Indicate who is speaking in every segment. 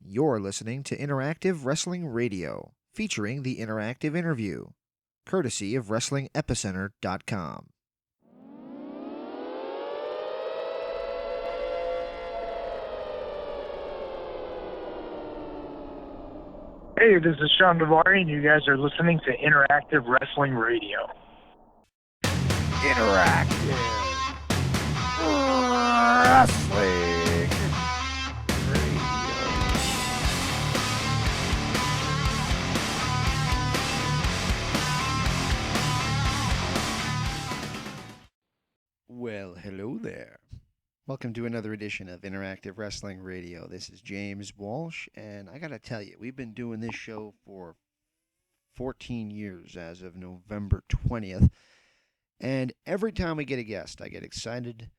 Speaker 1: You're listening to Interactive Wrestling Radio, featuring the interactive interview, courtesy of WrestlingEpicenter.com.
Speaker 2: Hey, this is Shawn Daivari, and you guys are listening to Interactive Wrestling Radio.
Speaker 1: Interactive Wrestling Radio. Well, hello there. Welcome to another edition of Interactive Wrestling Radio. This is James Walsh, and I gotta tell you, we've been doing this show for 14 years as of November 20th, and every time we get a guest, I get excited.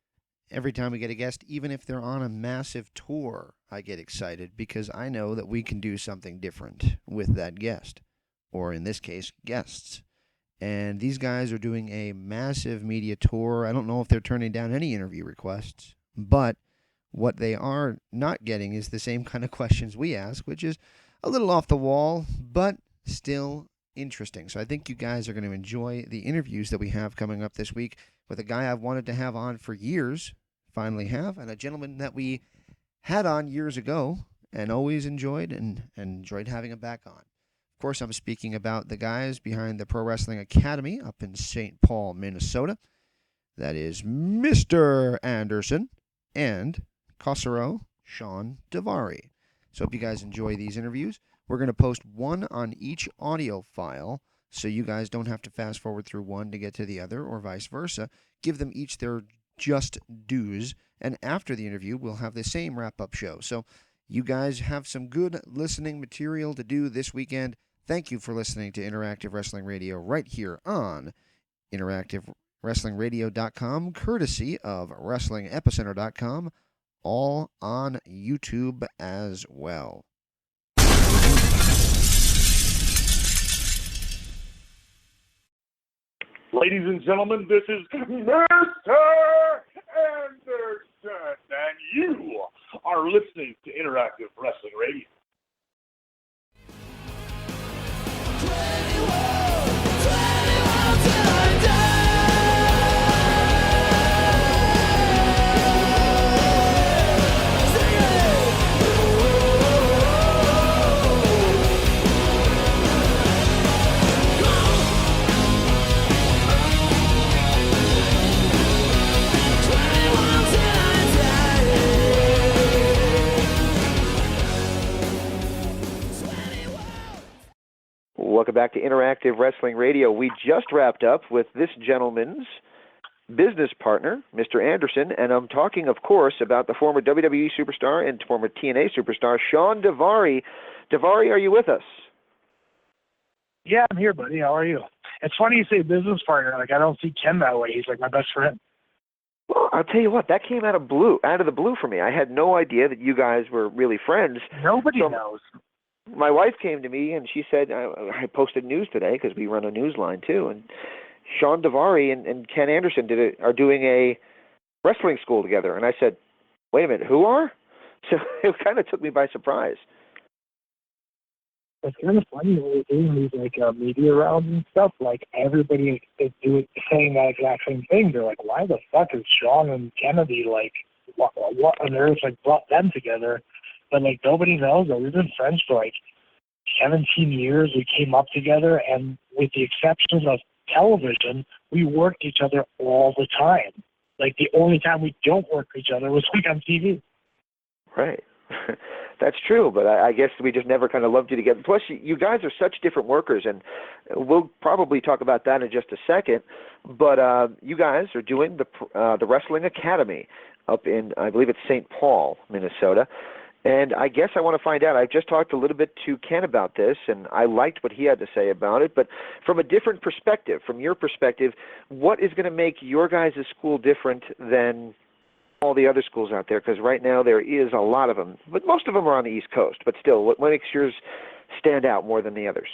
Speaker 1: Every time we get a guest, even if they're on a massive tour, I get excited because I know that we can do something different with that guest, or in this case, guests. And these guys are doing a massive media tour. I don't know if they're turning down any interview requests, but what they are not getting is the same kind of questions we ask, which is a little off the wall, but still interesting. So I think you guys are going to enjoy the interviews that we have coming up this week with a guy I've wanted to have on for years, finally have, and a gentleman that we had on years ago and always enjoyed and enjoyed having him back on. Of course, I'm speaking about the guys behind the Pro Wrestling Academy up in St. Paul, Minnesota. That is Mr. Anderson and Cosero Shawn Daivari. So if you guys enjoy these interviews, we're going to post one on each audio file so you guys don't have to fast forward through one to get to the other or vice versa. Give them each their just dues, and after the interview, we'll have the same wrap-up show. So you guys have some good listening material to do this weekend. Thank you for listening to Interactive Wrestling Radio right here on InteractiveWrestlingRadio.com, courtesy of WrestlingEpicenter.com, all on YouTube as well.
Speaker 3: Ladies and gentlemen, this is Mr. Anderson, and you are listening to Interactive Wrestling Radio.
Speaker 4: Welcome back to Interactive Wrestling Radio. We just wrapped up with this gentleman's business partner, Mr. Anderson, and I'm talking, of course, about the former WWE superstar and former TNA superstar, Shawn Daivari. Daivari, are you with us?
Speaker 2: Yeah, I'm here, buddy. How are you? It's funny you say business partner. Like, I don't see Ken that way. He's like my best friend.
Speaker 4: Well, I'll tell you what, that came out of the blue for me. I had no idea that you guys were really friends.
Speaker 2: Nobody knows.
Speaker 4: My wife came to me and she said, I posted news today because we run a news line too, and Shawn Daivari and Ken Anderson are doing a wrestling school together. And I said, wait a minute, who are? So it kind of took me by surprise.
Speaker 2: It's kind of funny when we're doing these media rounds and stuff. Like, everybody is saying that exact same thing. They're like, why the fuck is Shawn and Kennedy, like, what on earth, like, brought them together? But, like, nobody knows that we've been friends for, like, 17 years. We came up together, and with the exception of television, we worked each other all the time. Like, the only time we don't work each other was, like, on TV.
Speaker 4: Right. That's true, but I guess we just never kind of loved you together. Plus, you guys are such different workers, and we'll probably talk about that in just a second. But you guys are doing the Wrestling Academy up in, I believe it's St. Paul, Minnesota. And I guess I want to find out. I've just talked a little bit to Ken about this, and I liked what he had to say about it. But from a different perspective, from your perspective, what is going to make your guys' school different than all the other schools out there? Because right now there is a lot of them, but most of them are on the East Coast. But still, what makes yours stand out more than the others?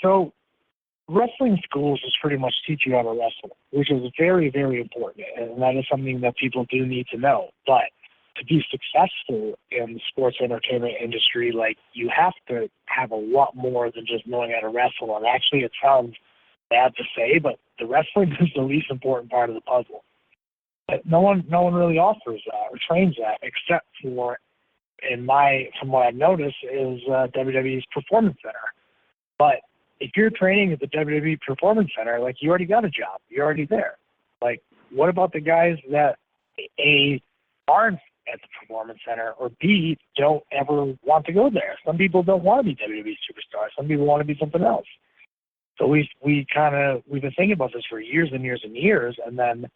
Speaker 2: So wrestling schools is pretty much teach you how to wrestle, which is very, very important, and that is something that people do need to know. But to be successful in the sports entertainment industry, like, you have to have a lot more than just knowing how to wrestle. And actually, it sounds bad to say, but the wrestling is the least important part of the puzzle. But no one really offers that or trains that, except for, from what I've noticed, is WWE's Performance Center. But if you're training at the WWE Performance Center, like, you already got a job. You're already there. Like, what about the guys that A, aren't at the Performance Center, or B, don't ever want to go there? Some people don't want to be WWE superstars. Some people want to be something else. So we've been thinking about this for years and years and years, and then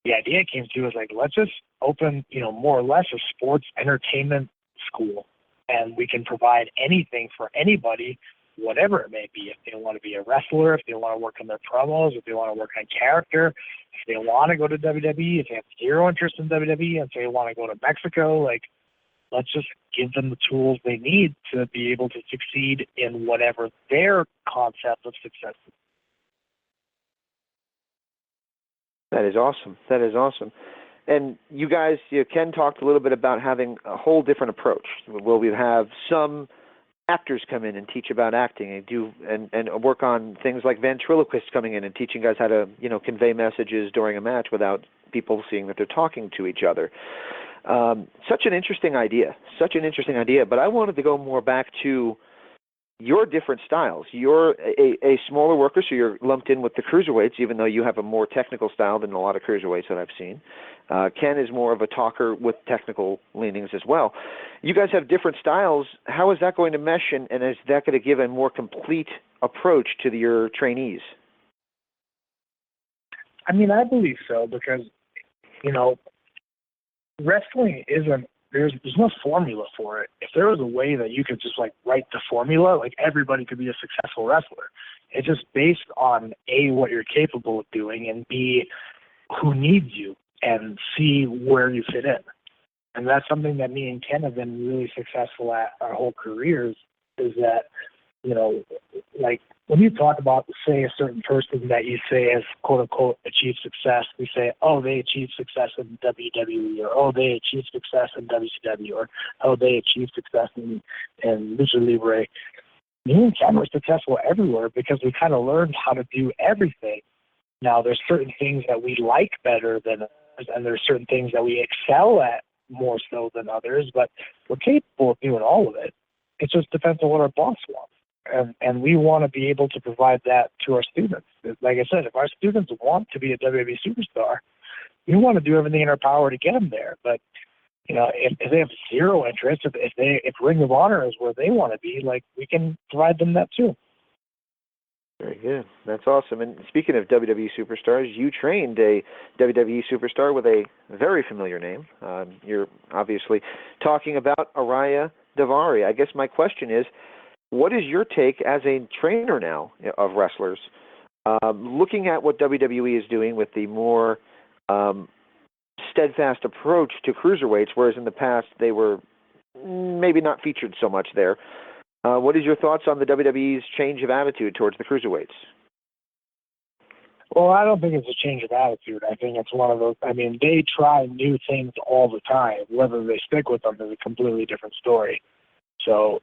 Speaker 2: the idea came to us, like, let's just open, more or less a sports entertainment school, and we can provide anything for anybody, whatever it may be. If they want to be a wrestler, if they want to work on their promos, if they want to work on character, if they want to go to WWE, if they have zero interest in WWE, if they want to go to Mexico, like, let's just give them the tools they need to be able to succeed in whatever their concept of success is.
Speaker 4: That is awesome. That is awesome. And you guys, Ken talked a little bit about having a whole different approach. Will we have some actors come in and teach about acting and work on things like ventriloquists coming in and teaching guys how to, convey messages during a match without people seeing that they're talking to each other. Such an interesting idea. But I wanted to go more back to your different styles. You're a smaller worker, so you're lumped in with the cruiserweights, even though you have a more technical style than a lot of cruiserweights that I've seen. Ken is more of a talker with technical leanings as well. You guys have different styles. How is that going to mesh, and is that going to give a more complete approach to your trainees?
Speaker 2: I mean, I believe so, because, wrestling isn't, there's no formula for it. If there was a way that you could just, like, write the formula, like, everybody could be a successful wrestler. It's just based on, A, what you're capable of doing, and B, who needs you, and C, where you fit in. And that's something that me and Ken have been really successful at our whole careers, is that, like, when you talk about, say, a certain person that you say has, quote-unquote, achieved success, we say, oh, they achieved success in WWE, or oh, they achieved success in WCW, or oh, they achieved success in Lucha Libre. Me and Ken were successful everywhere because we kind of learned how to do everything. Now, there's certain things that we like better than others, and there's certain things that we excel at more so than others, but we're capable of doing all of it. It just depends on what our boss wants. And we want to be able to provide that to our students. Like I said, if our students want to be a WWE superstar, we want to do everything in our power to get them there. But, if they have zero interest, if Ring of Honor is where they want to be, like, we can provide them that too.
Speaker 4: Very good. That's awesome. And speaking of WWE superstars, you trained a WWE superstar with a very familiar name. You're obviously talking about Shawn Daivari. I guess my question is, what is your take as a trainer now of wrestlers, looking at what WWE is doing with the more steadfast approach to cruiserweights, whereas in the past they were maybe not featured so much there? What is your thoughts on the WWE's change of attitude towards the cruiserweights?
Speaker 2: Well, I don't think it's a change of attitude. I think it's one of those, they try new things all the time. Whether they stick with them is a completely different story. So,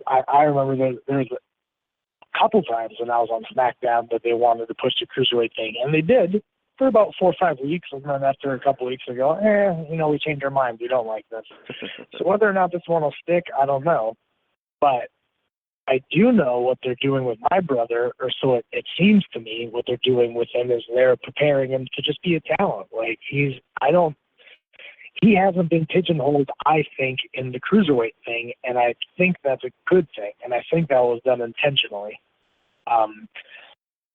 Speaker 2: I remember there was a couple times when I was on SmackDown that they wanted to push the cruiserweight thing, and they did for about 4 or 5 weeks, and then after a couple weeks ago, we changed our mind. We don't like this. So whether or not this one will stick, I don't know. But I do know what they're doing with my brother, or so it seems to me. What they're doing with him is they're preparing him to just be a talent. Like, he hasn't been pigeonholed, I think, in the cruiserweight thing, and I think that's a good thing, and I think that was done intentionally.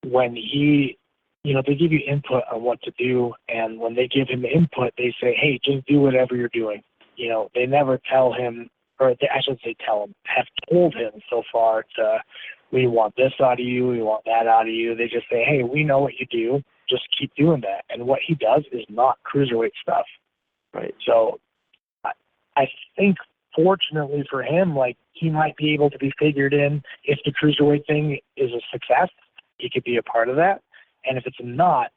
Speaker 2: When they give you input on what to do, and when they give him input, they say, hey, just do whatever you're doing. They never tell him, or I should say tell him, have told him so far we want this out of you, we want that out of you. They just say, hey, we know what you do, just keep doing that. And what he does is not cruiserweight stuff.
Speaker 4: Right.
Speaker 2: So I think, fortunately for him, like, he might be able to be figured in. If the cruiserweight thing is a success, he could be a part of that. And if it's not,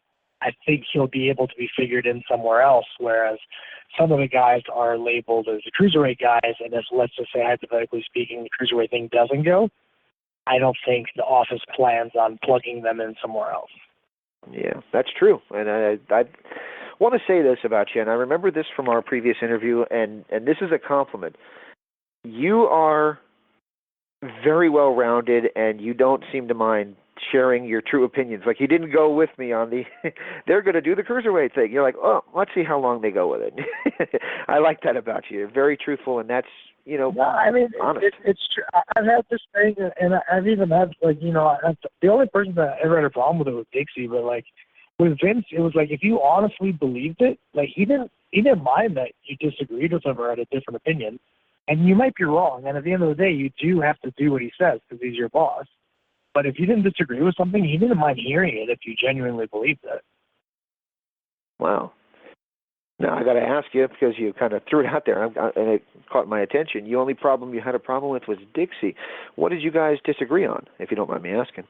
Speaker 2: I think he'll be able to be figured in somewhere else, whereas some of the guys are labeled as the cruiserweight guys, and if, let's just say, hypothetically speaking, the cruiserweight thing doesn't go, I don't think the office plans on plugging them in somewhere else.
Speaker 4: Yeah, that's true. And I want to say this about you, and I remember this from our previous interview, and this is a compliment. You are very well-rounded, and you don't seem to mind sharing your true opinions. Like, you didn't go with me on the they're going to do the cruiserweight thing. You're like, oh, let's see how long they go with it. I like that about you. You're very truthful, and that's,
Speaker 2: No, I mean,
Speaker 4: honest.
Speaker 2: it's true. I've had this thing, and I've even had, like, the only person that ever had a problem with it was Dixie, but, like, with Vince, it was like, if you honestly believed it, like, he didn't mind that you disagreed with him or had a different opinion, and you might be wrong, and at the end of the day, you do have to do what he says because he's your boss. But if you didn't disagree with something, he didn't mind hearing it if you genuinely believed it.
Speaker 4: Wow. Now, I got to ask you, because you kind of threw it out there, and it caught my attention. The only problem you had a problem with was Dixie. What did you guys disagree on, if you don't mind me asking?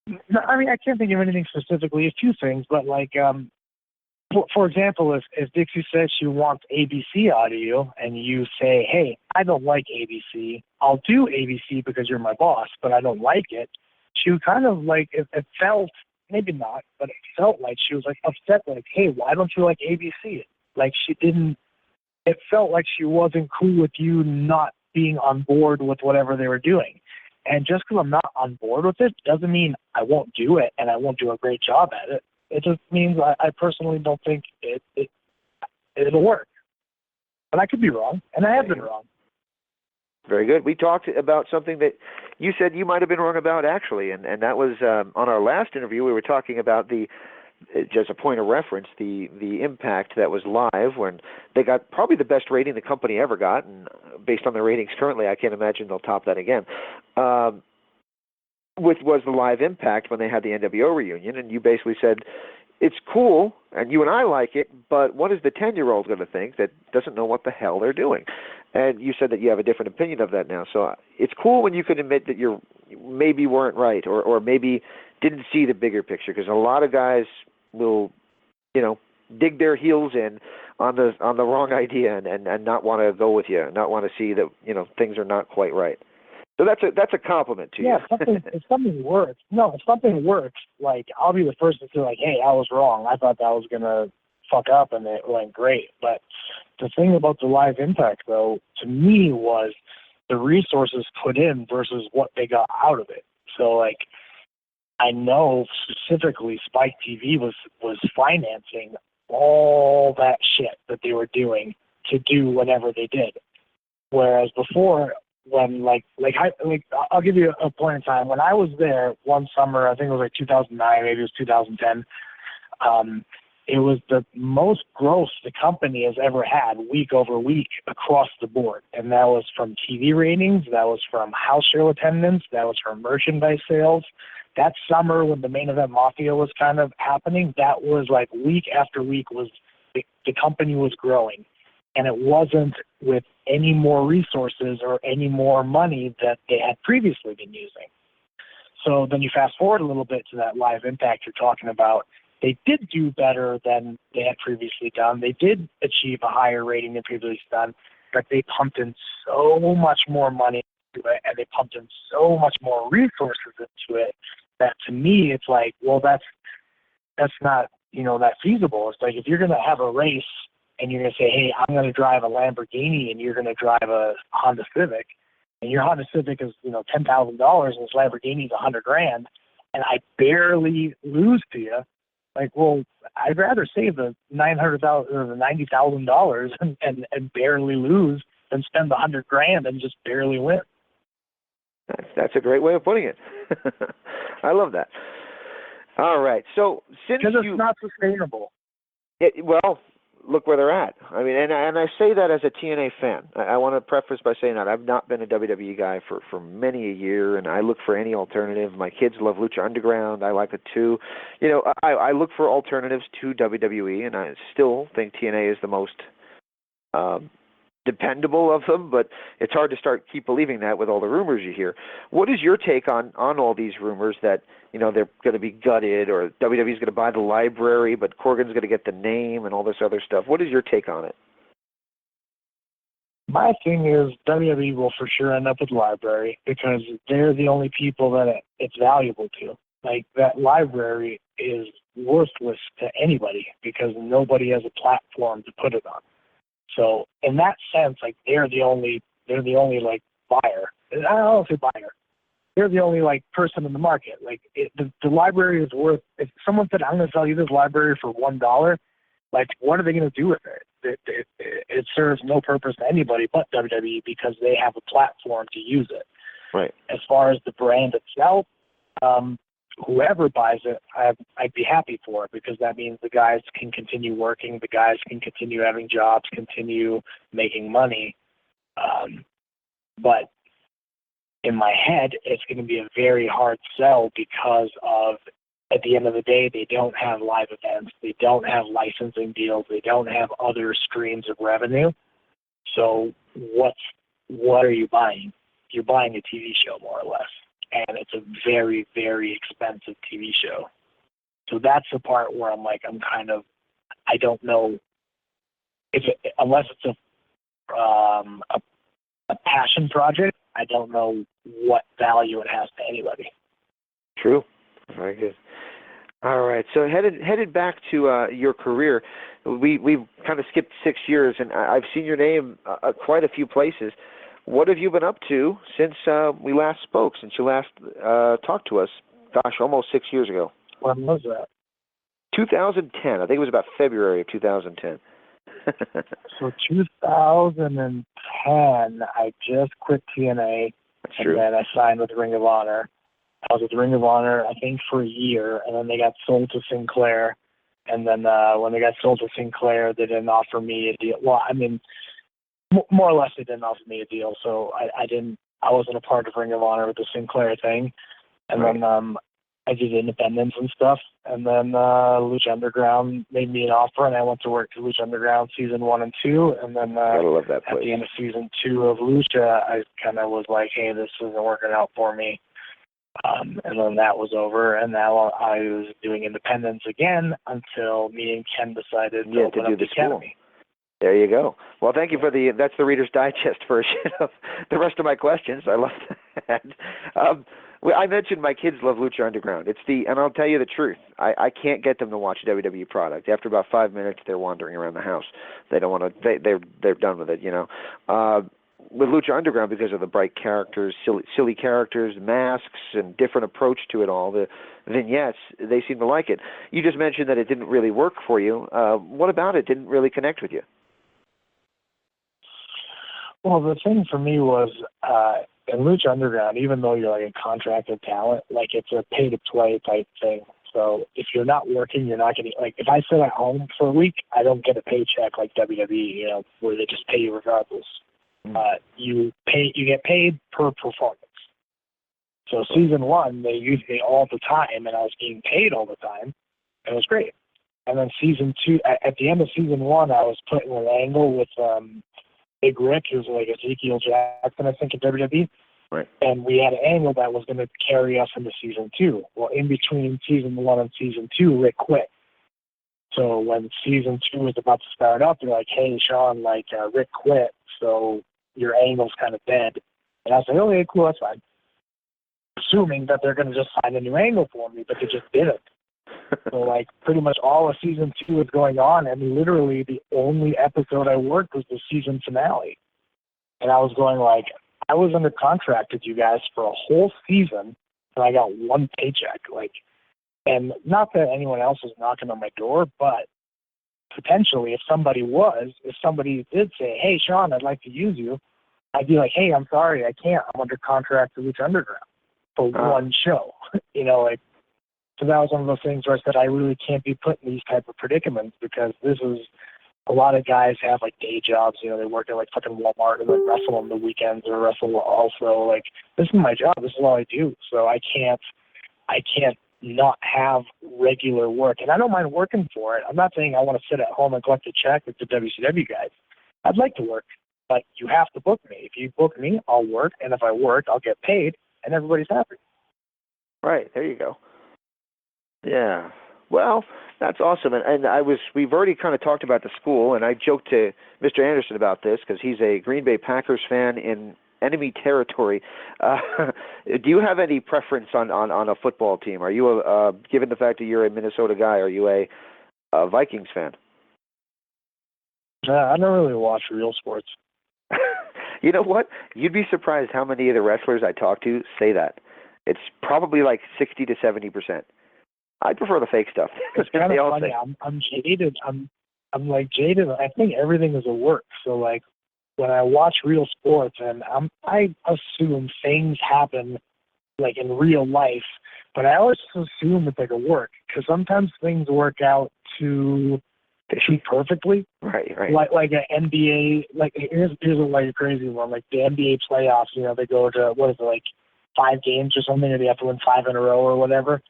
Speaker 2: No, I mean, I can't think of anything specifically. A few things, but, like, for example, if Dixie says she wants ABC out of you, and you say, hey, I don't like ABC, I'll do ABC because you're my boss, but I don't like it, she would kind of, like, it felt, maybe not, but it felt like she was, like, upset, like, hey, why don't you like ABC? Like, it felt like she wasn't cool with you not being on board with whatever they were doing. And just because I'm not on board with it doesn't mean I won't do it and I won't do a great job at it. It just means I personally don't think it'll work. But I could be wrong, and I have been wrong.
Speaker 4: Very good. We talked about something that you said you might have been wrong about, actually, and that was on our last interview. We were talking about just a point of reference, the Impact that was live when they got probably the best rating the company ever got, and based on their ratings currently, I can't imagine they'll top that again. Which was the live Impact when they had the NWO reunion, and you basically said, it's cool, and you and I like it, but what is the 10-year-old going to think that doesn't know what the hell they're doing? And you said that you have a different opinion of that now. So it's cool when you can admit that you maybe weren't right or maybe didn't see the bigger picture, because a lot of guys will, dig their heels in on the wrong idea and not want to go with you, not want to see that, things are not quite right. So that's a compliment to you.
Speaker 2: Yeah, if something works. No, if something works, like, I'll be the first to say, like, hey, I was wrong. I thought that was going to fuck up, and it went great. But the thing about the live Impact, though, to me, was the resources put in versus what they got out of it. So, like, I know specifically Spike TV was financing all that shit that they were doing to do whatever they did. Whereas before, when I'll give you a point in time. When I was there one summer, I think it was like 2009, maybe it was 2010. It was the most gross the company has ever had week over week across the board, and that was from TV ratings, that was from house show attendance, that was from merchandise sales. That summer when the Main Event Mafia was kind of happening, that was like week after week was the company was growing. And it wasn't with any more resources or any more money that they had previously been using. So then you fast forward a little bit to that live Impact you're talking about. They did do better than they had previously done. They did achieve a higher rating than previously done, but they pumped in so much more money into it, and they pumped in so much more resources into it that, to me, it's like, well, that's not, that feasible. It's like, if you're going to have a race and you're going to say, hey, I'm going to drive a Lamborghini and you're going to drive a Honda Civic, and your Honda Civic is, $10,000 and this Lamborghini is $100,000, and I barely lose to you, like, well, I'd rather save the $900,000 or the $90,000 and barely lose than spend the $100,000 and just barely win.
Speaker 4: That's a great way of putting it. I love that. All right, so
Speaker 2: because it's not sustainable.
Speaker 4: Well, look where they're at. I mean, and I say that as a TNA fan. I want to preface by saying that I've not been a WWE guy for many a year, and I look for any alternative. My kids love Lucha Underground. I like it too. I look for alternatives to WWE, and I still think TNA is the most dependable of them, but it's hard to keep believing that with all the rumors you hear. What is your take on all these rumors that, they're going to be gutted, or WWE's going to buy the library, but Corgan's going to get the name and all this other stuff? What is your take on it?
Speaker 2: My thing is WWE will for sure end up with library because they're the only people that it's valuable to. Like, that library is worthless to anybody because nobody has a platform to put it on. So in that sense, like, they're the only like buyer. I don't know if buyer. They're the only like person in the market. Like, the library is worth. If someone said, "I'm going to sell you this library for $1," like, what are they going to do with it? It serves no purpose to anybody but WWE because they have a platform to use it.
Speaker 4: Right.
Speaker 2: As far as the brand itself, whoever buys it, I'd be happy for it because that means the guys can continue working, the guys can continue having jobs, continue making money. But in my head, it's going to be a very hard sell because of, at the end of the day, they don't have live events, they don't have licensing deals, they don't have other streams of revenue. So what are you buying? You're buying a TV show, more or less. And it's a very, very expensive TV show. So that's the part where I don't know unless it's a passion project, I don't know what value it has to anybody.
Speaker 4: True. Very good. All right. So headed back to your career, we've kind of skipped 6 years, and I've seen your name quite a few places. What have you been up to since we last spoke, since you last talked to us? Gosh, almost 6 years ago.
Speaker 2: When was that?
Speaker 4: 2010. I think it was about February of 2010.
Speaker 2: So 2010, I just quit TNA, and then I signed with Ring of Honor. I was with Ring of Honor, I think, for a year, and then they got sold to Sinclair. And then when they got sold to Sinclair, they didn't offer me a deal. Well, I mean, more or less, they didn't offer me a deal, so I wasn't a part of Ring of Honor with the Sinclair thing. And then I did independence and stuff. And then Lucha Underground made me an offer, and I went to work for Lucha Underground season 1 and 2. And then
Speaker 4: I love that place.
Speaker 2: At the end of season 2 of Lucha, I kind of was like, hey, this isn't working out for me. And then that was over, and now I was doing independence again until me and Ken decided to open up the academy.
Speaker 4: There you go. Well, thank you for that's the Reader's Digest version of the rest of my questions. I love that. I mentioned my kids love Lucha Underground. And I'll tell you the truth. I can't get them to watch WWE product. After about 5 minutes, they're wandering around the house. They don't want to. They're done with it. With Lucha Underground, because of the bright characters, silly characters, masks, and different approach to it all, the vignettes, they seem to like it. You just mentioned that it didn't really work for you. What about it didn't really connect with you?
Speaker 2: Well, the thing for me was in Lucha Underground, even though you're like a contracted talent, like, it's a pay-to-play type thing. So if you're not working, you're not getting, like, if I sit at home for a week, I don't get a paycheck like WWE, where they just pay you regardless. You get paid per performance. So season 1, they used me all the time, and I was getting paid all the time. It was great. And then season 2, at the end of season 1, I was put in an angle with Big Rick, who's like Ezekiel Jackson, I think, in WWE.
Speaker 4: Right.
Speaker 2: And we had an angle that was going to carry us into season 2. Well, in between season 1 and season 2, Rick quit. So when season 2 was about to start up, they're like, hey, Shawn, Rick quit, so your angle's kind of dead. And I was like, okay, cool, that's fine. Assuming that they're going to just find a new angle for me, but they just didn't. So, pretty much all of season 2 was going on, and literally the only episode I worked was the season finale. And I was going, I was under contract with you guys for a whole season, and I got one paycheck. And not that anyone else was knocking on my door, but potentially if somebody did say, hey, Shawn, I'd like to use you, I'd be like, hey, I'm sorry, I can't. I'm under contract to Lucha Underground for one show. So that was one of those things where I said I really can't be put in these type of predicaments because this is a lot of guys have day jobs. They work at fucking Walmart and wrestle on the weekends or wrestle also. This is my job. This is all I do. So I can't not have regular work. And I don't mind working for it. I'm not saying I want to sit at home and collect a check with the WCW guys. I'd like to work. but you have to book me. If you book me, I'll work, and if I work, I'll get paid, and everybody's happy.
Speaker 4: Right, there you go. Yeah. Well, that's awesome. And we've already kind of talked about the school, and I joked to Mr. Anderson about this because he's a Green Bay Packers fan in enemy territory. Do you have any preference on a football team? Are you, given the fact that you're a Minnesota guy, are you a Vikings fan?
Speaker 2: I don't really watch real sports.
Speaker 4: You know what? You'd be surprised how many of the wrestlers I talk to say that. It's probably like 60 to 70%. I prefer the fake stuff.
Speaker 2: It's kind of funny. I'm jaded. I'm like jaded. I think everything is a work. So like when I watch real sports, and I assume things happen like in real life, but I always assume it's like a work because sometimes things work out too perfectly.
Speaker 4: Right.
Speaker 2: Like an NBA. Like here's like a crazy one. Like the NBA playoffs. You know, they go to what is it, like 5 games or something, or they have to win 5 in a row or whatever.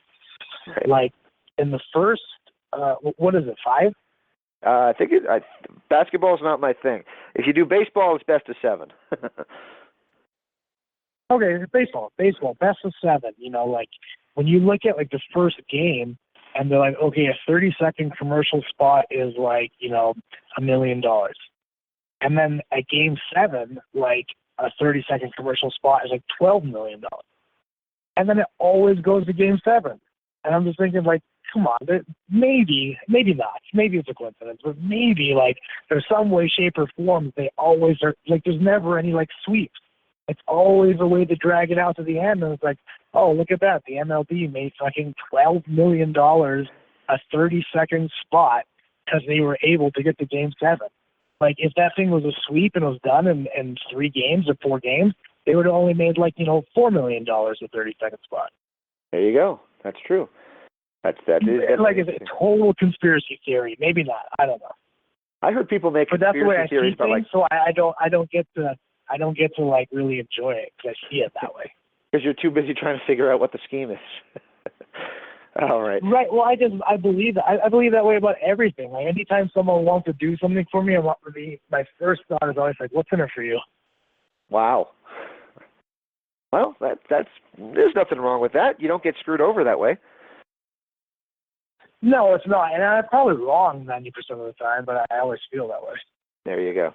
Speaker 4: Right.
Speaker 2: Like in the first, what is it, 5?
Speaker 4: I think basketball is not my thing. If you do baseball, it's best of 7.
Speaker 2: Okay, baseball, best of 7. You know, like when you look at like the first game, and they're like, okay, a 30-second commercial spot is like, you know, $1 million, and then at game 7, like a 30-second commercial spot is like $12 million, and then it always goes to game 7. And I'm just thinking, like, come on, maybe not. Maybe it's a coincidence, but maybe, like, there's some way, shape, or form they always are, like, there's never any, like, sweeps. It's always a way to drag it out to the end, and it's like, oh, look at that. The MLB made fucking $12 million a 30-second spot because they were able to get to Game 7. Like, if that thing was a sweep and it was done in 3 games or 4 games, they would have only made, like, you know, $4 million a 30-second spot.
Speaker 4: There you go. That's true. That is
Speaker 2: like it's a total conspiracy theory. Maybe not. I don't know.
Speaker 4: I heard people make
Speaker 2: but that's the way I
Speaker 4: theories
Speaker 2: see
Speaker 4: about
Speaker 2: things, so I don't get to like really enjoy it because I see it that way.
Speaker 4: Because you're too busy trying to figure out what the scheme is. All right.
Speaker 2: Right. Well, I believe that. I believe that way about everything. Like anytime someone wants to do something for me, my first thought is always like, "What's in it for you?"
Speaker 4: Wow. Well, there's nothing wrong with that. You don't get screwed over that way.
Speaker 2: No, it's not. And I'm probably wrong 90% of the time, but I always feel that way.
Speaker 4: There you go.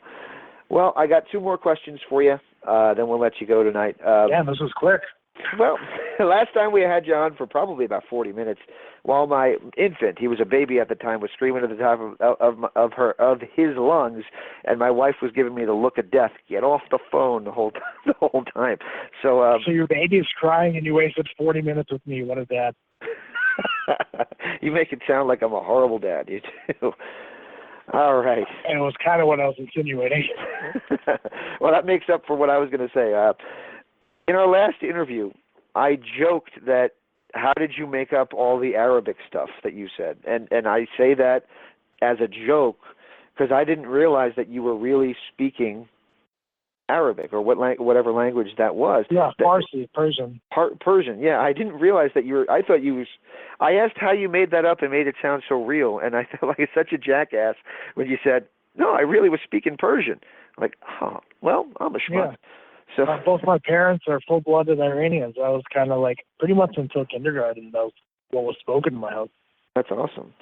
Speaker 4: Well, I got 2 more questions for you. Then we'll let you go tonight.
Speaker 2: Damn, this was quick.
Speaker 4: Well, last time we had you on for probably about 40 minutes, while my infant, he was a baby at the time, was screaming at the top of his lungs, and my wife was giving me the look of death. Get off the phone the whole time. So
Speaker 2: your baby is crying, and you wasted 40 minutes with me. What a dad!
Speaker 4: You make it sound like I'm a horrible dad. You do. All right.
Speaker 2: And it was kind of what I was insinuating.
Speaker 4: Well, that makes up for what I was going to say. In our last interview, I joked that how did you make up all the Arabic stuff that you said? And I say that as a joke because I didn't realize that you were really speaking Arabic or whatever language that was.
Speaker 2: Yeah, Farsi, Persian.
Speaker 4: Persian, yeah. I didn't realize that I asked how you made that up and made it sound so real, and I felt like such a jackass when you said, no, I really was speaking Persian. I'm like, oh, well, I'm a schmuck. Yeah.
Speaker 2: So both my parents are full-blooded Iranians. I was kind of like, pretty much until kindergarten, that was what was spoken in my house.
Speaker 4: That's awesome.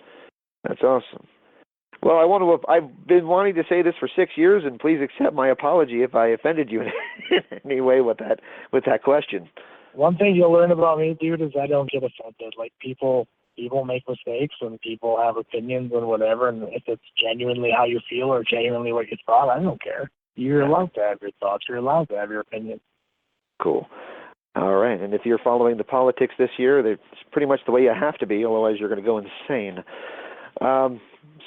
Speaker 4: Well, I've been wanting to say this for 6 years, and please accept my apology if I offended you in any way with that question.
Speaker 2: One thing you'll learn about me, dude, is I don't get offended. Like people make mistakes and people have opinions and whatever, and if it's genuinely how you feel or genuinely what you thought, I don't care. You're allowed to have your thoughts. You're allowed to have your opinion.
Speaker 4: Cool. All right. And if you're following the politics this year, it's pretty much the way you have to be, otherwise you're going to go insane.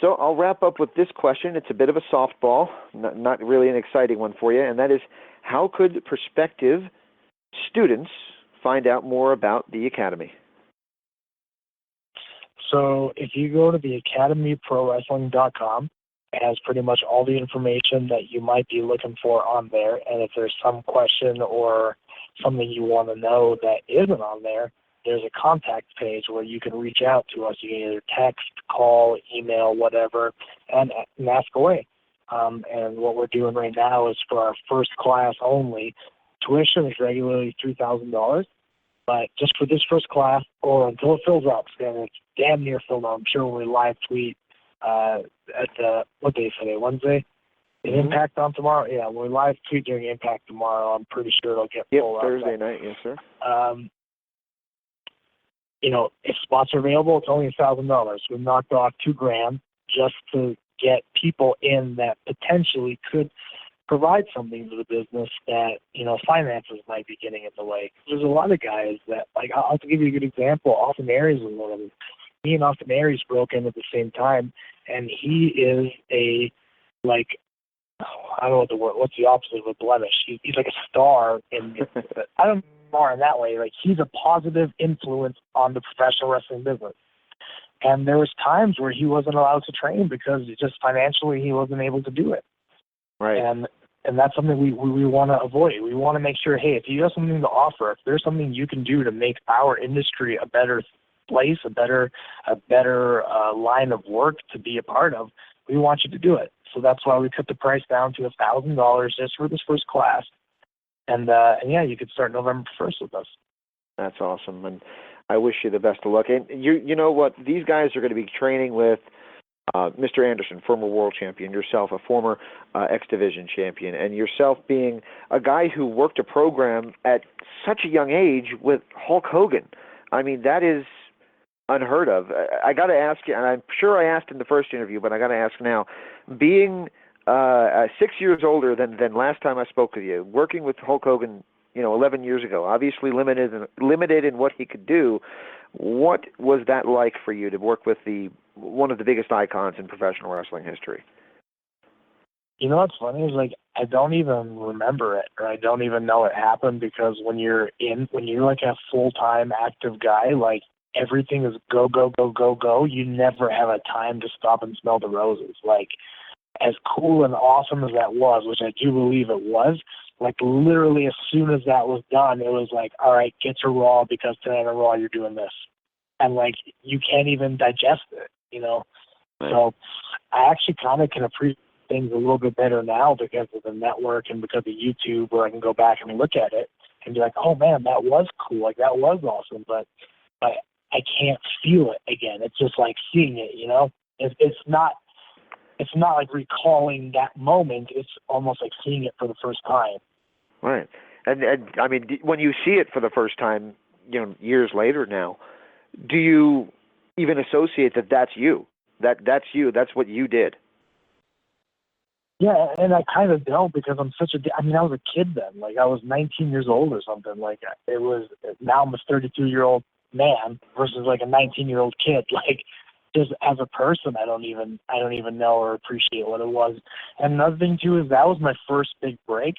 Speaker 4: So I'll wrap up with this question. It's a bit of a softball, not really an exciting one for you, and that is, how could prospective students find out more about the Academy?
Speaker 2: So if you go to the academyprowrestling.com, it has pretty much all the information that you might be looking for on there, and if there's some question or something you want to know that isn't on there, there's a contact page where you can reach out to us. You can either text, call, email, whatever, and ask away. And what we're doing right now is for our first class only. Tuition is regularly $3,000, but just for this first class, or until it fills up, and it's damn near filled up. I'm sure when we live tweet at the, what day is today, Wednesday? Impact on tomorrow? Yeah, when we live tweet during Impact tomorrow, I'm pretty sure it'll get full up.
Speaker 4: Thursday night, yes, sir.
Speaker 2: If spots are available, it's only $1,000. We've knocked off $2,000 just to get people in that potentially could provide something to the business that, finances might be getting in the way. There's a lot of guys that, like, I'll give you a good example. Austin Aries is one of them. Me and Austin Aries broke in at the same time, and he is I don't know what the word, what's the opposite of a blemish? He's like a star I don't star in that way. Like, he's a positive influence on the professional wrestling business. And there was times where he wasn't allowed to train because just financially he wasn't able to do it.
Speaker 4: Right.
Speaker 2: And that's something we want to avoid. We want to make sure, hey, if you have something to offer, if there's something you can do to make our industry a better place, a better line of work to be a part of, we want you to do it. So that's why we cut the price down to $1,000 just for this first class. And yeah, you could start November 1st with us.
Speaker 4: That's awesome, and I wish you the best of luck. And you know what? These guys are going to be training with Mr. Anderson, former world champion, yourself, a former X Division champion, and yourself being a guy who worked a program at such a young age with Hulk Hogan. I mean, that is unheard of. I got to ask you, and I'm sure I asked in the first interview, but I got to ask now, being 6 years older than last time I spoke with you, working with Hulk Hogan, 11 years ago, obviously limited in what he could do. What was that like for you to work with one of the biggest icons in professional wrestling history?
Speaker 2: You know what's funny is, like, I don't even remember it, or I don't even know it happened, because when you're like a full-time active guy, like, everything is go, go, go, go, go. You never have a time to stop and smell the roses. Like, as cool and awesome as that was, which I do believe it was, like, literally as soon as that was done, it was like, all right, get to Raw, because tonight on Raw you're doing this. And, like, you can't even digest it, Right. So I actually kind of can appreciate things a little bit better now because of the network and because of YouTube, where I can go back and look at it and be like, oh, man, that was cool. Like, that was awesome. But I can't feel it again. It's just like seeing it, It's not like recalling that moment. It's almost like seeing it for the first time.
Speaker 4: Right. And I mean, when you see it for the first time, years later now, do you even associate that that's you? That's you. That's what you did.
Speaker 2: Yeah, and I kind of don't, because I was a kid then. Like, I was 19 years old or something. Like, now I'm a 32-year-old man versus like a 19-year-old kid. Like, just as a person, I don't even know or appreciate what it was. And another thing too is that was my first big break,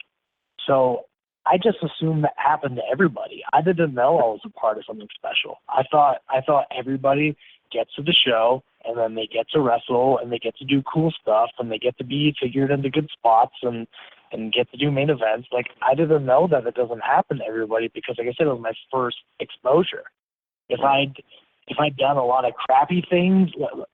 Speaker 2: so I just assumed that happened to everybody. I didn't know I was a part of something special. I thought everybody gets to the show and then they get to wrestle and they get to do cool stuff and they get to be figured into good spots and get to do main events. Like, I didn't know that it doesn't happen to everybody, because, like I said, it was my first exposure. If I'd done a lot of crappy things,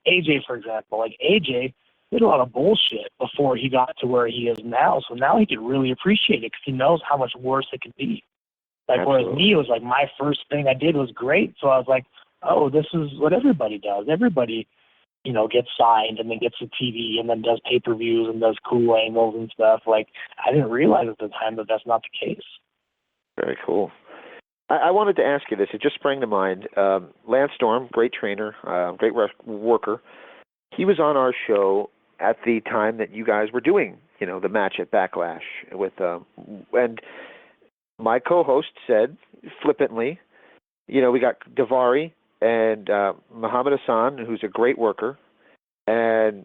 Speaker 2: AJ, for example, like, AJ did a lot of bullshit before he got to where he is now. So now he can really appreciate it because he knows how much worse it could be. Like,
Speaker 4: Absolutely.
Speaker 2: Whereas me, it was like my first thing I did was great. So I was like, oh, this is what everybody does. Everybody, gets signed and then gets to TV and then does pay-per-views and does cool angles and stuff. Like, I didn't realize at the time that that's not the case.
Speaker 4: Very cool. I wanted to ask you this. It just sprang to mind. Lance Storm, great trainer, great worker. He was on our show at the time that you guys were doing, the match at Backlash with, and my co-host said flippantly, we got Daivari and Muhammad Hassan, who's a great worker, and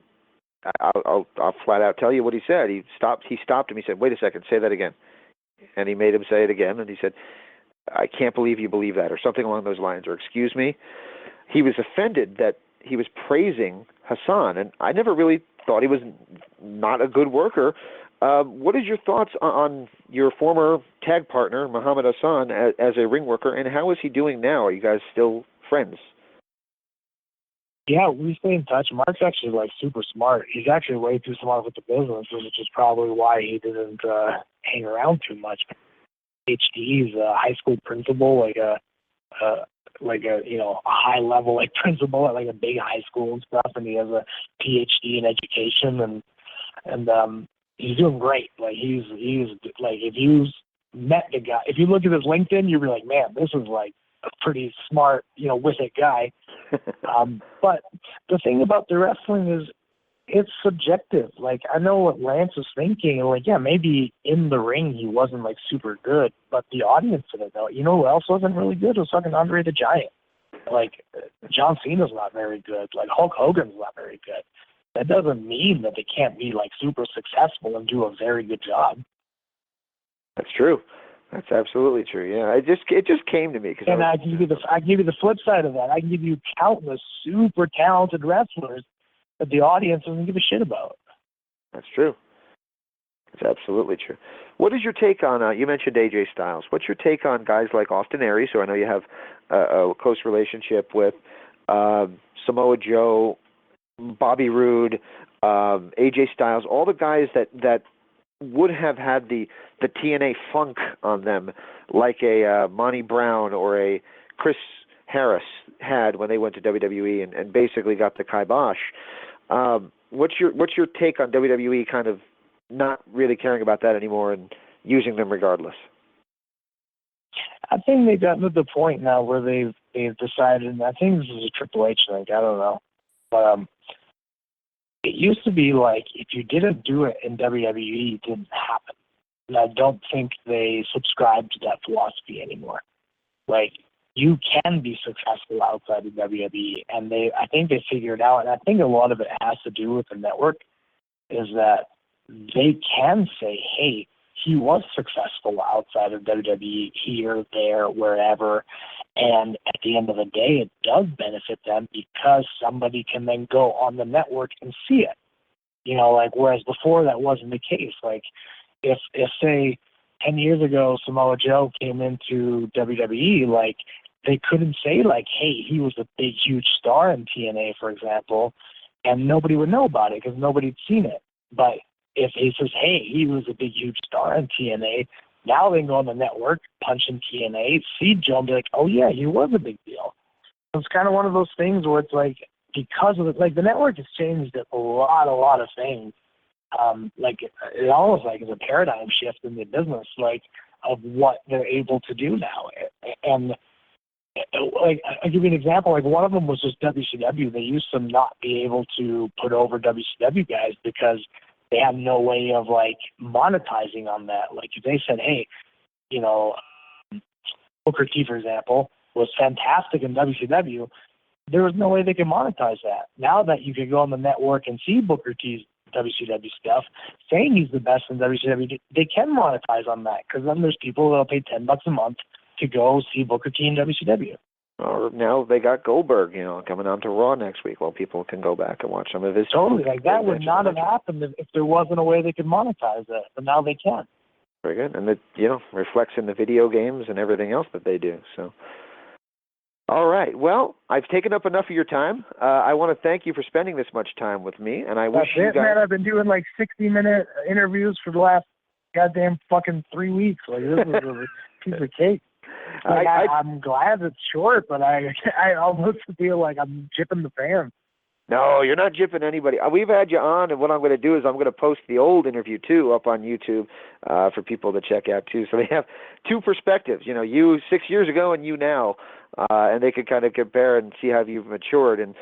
Speaker 4: I'll flat out tell you what he said. He stopped him. He said, "Wait a second, say that again," and he made him say it again, and he said, "I can't believe you believe that," or something along those lines, or "excuse me." He was offended that he was praising Hassan, and I never really thought he was not a good worker. What is your thoughts on your former tag partner, Muhammad Hassan, as a ring worker, and how is he doing now? Are you guys still friends?
Speaker 2: Yeah, we stay in touch. Mark's actually like super smart. He's actually way too smart with the business, which is probably why he didn't hang around too much. PhD, he's a high school principal, like a a high level like principal at like a big high school and stuff, and he has a PhD in education, and he's doing great. Like he's like, if you met the guy, if you look at his LinkedIn, you'd be like, man, this is like a pretty smart, with it guy. But the thing about the wrestling is it's subjective. Like, I know what Lance was thinking, and like, yeah, maybe in the ring he wasn't like super good, but the audience didn't know. You know who else wasn't really good? It was fucking Andre the Giant. Like, John Cena's not very good. Like, Hulk Hogan's not very good. That doesn't mean that they can't be like super successful and do a very good job.
Speaker 4: That's true. That's absolutely true. Yeah, it just came to me because.
Speaker 2: And I give you the flip side of that. I can give you countless super talented wrestlers that the audience doesn't give a shit about.
Speaker 4: That's true. It's absolutely true. What is your take on? You mentioned AJ Styles. What's your take on guys like Austin Aries, who I know you have a close relationship with, Samoa Joe, Bobby Roode, AJ Styles, all the guys that would have had the TNA funk on them, like a Monty Brown or a Chris Harris had when they went to WWE and basically got the kibosh. What's your take on WWE kind of not really caring about that anymore and using them regardless?
Speaker 2: I think they've gotten to the point now where they've decided, and I think this is a Triple H thing, I don't know, but it used to be like if you didn't do it in WWE, it didn't happen. And I don't think they subscribe to that philosophy anymore. Like, you can be successful outside of WWE, and I think they figured out, and I think a lot of it has to do with the network, is that they can say, hey, he was successful outside of WWE, here, there, wherever, and at the end of the day, it does benefit them because somebody can then go on the network and see it. Like, whereas before that wasn't the case. Like, if say 10 years ago Samoa Joe came into WWE, like, they couldn't say, like, hey, he was a big, huge star in TNA, for example, and nobody would know about it because nobody'd seen it. But if he says, hey, he was a big, huge star in TNA, now they can go on the network, punch in TNA, see Joe, and be like, oh, yeah, he was a big deal. It's kind of one of those things where it's like, because of it, like, the network has changed a lot of things. Like, it almost like is a paradigm shift in the business, like, of what they're able to do now. And like, I'll give you an example. Like, one of them was just WCW. They used to not be able to put over WCW guys because they had no way of, like, monetizing on that. Like, if they said, hey, Booker T, for example, was fantastic in WCW, there was no way they could monetize that. Now that you can go on the network and see Booker T's WCW stuff, saying he's the best in WCW, they can monetize on that, because then there's people that'll pay $10 a month to go see Booker T in WCW.
Speaker 4: Or now they got Goldberg, coming on to Raw next week. Well, people can go back and watch some of his.
Speaker 2: Totally, like, that would not have happened if there wasn't a way they could monetize it, but now they can.
Speaker 4: Very good, and it reflects in the video games and everything else that they do. So, all right. Well, I've taken up enough of your time. I want to thank you for spending this much time with me, and I wish you guys.
Speaker 2: Man, I've been doing like 60-minute interviews for the last goddamn fucking 3 weeks. Like, this is a piece of cake. Like, I'm glad it's short, but I almost feel like I'm jipping the fans.
Speaker 4: No, you're not jipping anybody. We've had you on, and what I'm going to do is I'm going to post the old interview, too, up on YouTube for people to check out, too. So they have two perspectives, you 6 years ago and you now, and they can kind of compare and see how you've matured, and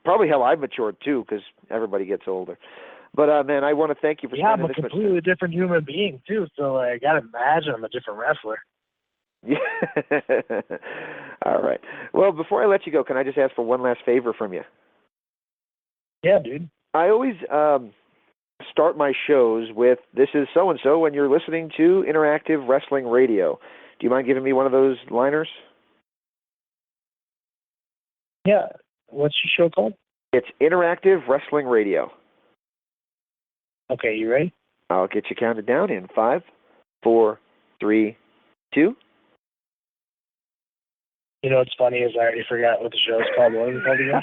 Speaker 4: probably how I've matured, too, because everybody gets older. But, man, I want to thank you for spending this much time.
Speaker 2: I'm a completely different human being, too, so I got to imagine I'm a different wrestler.
Speaker 4: Yeah. All right. Well, before I let you go, can I just ask for one last favor from you?
Speaker 2: Yeah, dude.
Speaker 4: I always start my shows with, this is so-and-so when you're listening to Interactive Wrestling Radio. Do you mind giving me one of those liners?
Speaker 2: Yeah. What's your show called?
Speaker 4: It's Interactive Wrestling Radio.
Speaker 2: Okay, you ready?
Speaker 4: I'll get you counted down in 5, 4, 3, 2.
Speaker 2: You know what's funny is I already forgot what the show is called. What is it called again?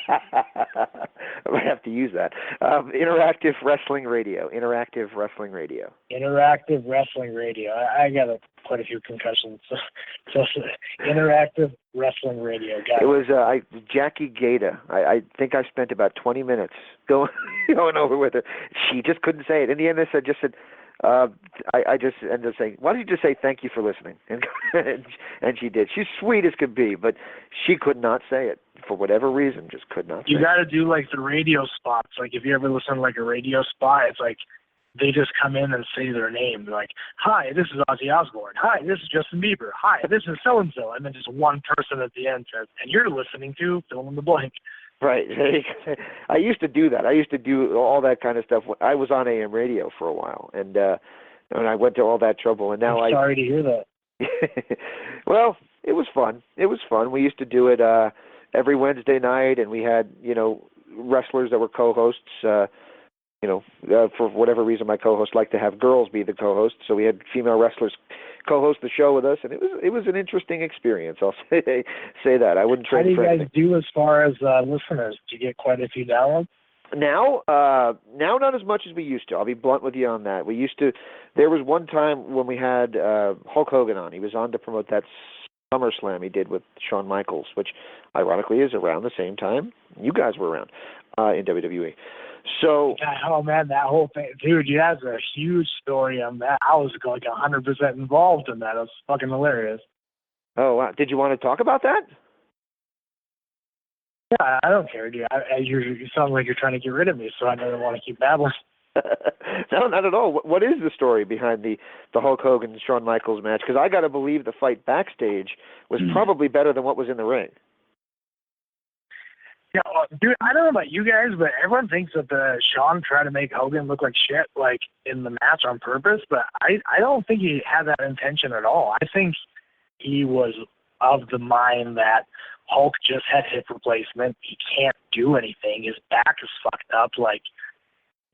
Speaker 4: I might have to use that. Interactive Wrestling Radio. Interactive Wrestling Radio.
Speaker 2: Interactive Wrestling Radio. I got quite a few concussions. So Interactive Wrestling Radio. Got
Speaker 4: it was Jackie Gata. I think I spent about 20 minutes going over with her. She just couldn't say it. In the end, I just said, I just ended up saying, why don't you just say thank you for listening? And she did. She's sweet as could be, but she could not say it for whatever reason. Just could not say it.
Speaker 2: You got to do like the radio spots. Like if you ever listen to like a radio spot, it's like they just come in and say their name. They're like, hi, this is Ozzy Osbourne. Hi, this is Justin Bieber. Hi, this is so-and-so. And then just one person at the end says, and you're listening to fill in the blank.
Speaker 4: Right. I used to do that. I used to do all that kind of stuff. I was on AM radio for a while, and I went to all that trouble. And now
Speaker 2: I'm sorry to hear that.
Speaker 4: Well, it was fun. It was fun. We used to do it every Wednesday night, and we had wrestlers that were co-hosts. For whatever reason, my co-host liked to have girls be the co-hosts, so we had female wrestlers co-host the show with us, and it was an interesting experience. I'll say that. I wouldn't trade.
Speaker 2: How do you guys do as far as listeners? Do you get quite a few downloads?
Speaker 4: Now not as much as we used to. I'll be blunt with you on that. We used to. There was one time when we had Hulk Hogan on. He was on to promote that SummerSlam he did with Shawn Michaels, which ironically is around the same time you guys were around in WWE. So,
Speaker 2: oh man, that whole thing, dude, you have a huge story on that. I was like 100% involved in that. It was fucking hilarious.
Speaker 4: Oh wow, did you want to talk about that?
Speaker 2: Yeah, I don't care, dude. You sound like you're trying to get rid of me, so I don't want to keep babbling.
Speaker 4: No, not at all. What is the story behind the Hulk Hogan and Shawn Michaels match? Because I got to believe the fight backstage was probably better than what was in the ring.
Speaker 2: Yeah, dude, I don't know about you guys, but everyone thinks that Shawn tried to make Hogan look like shit, like in the match on purpose. But I don't think he had that intention at all. I think he was of the mind that Hulk just had hip replacement. He can't do anything. His back is fucked up. Like,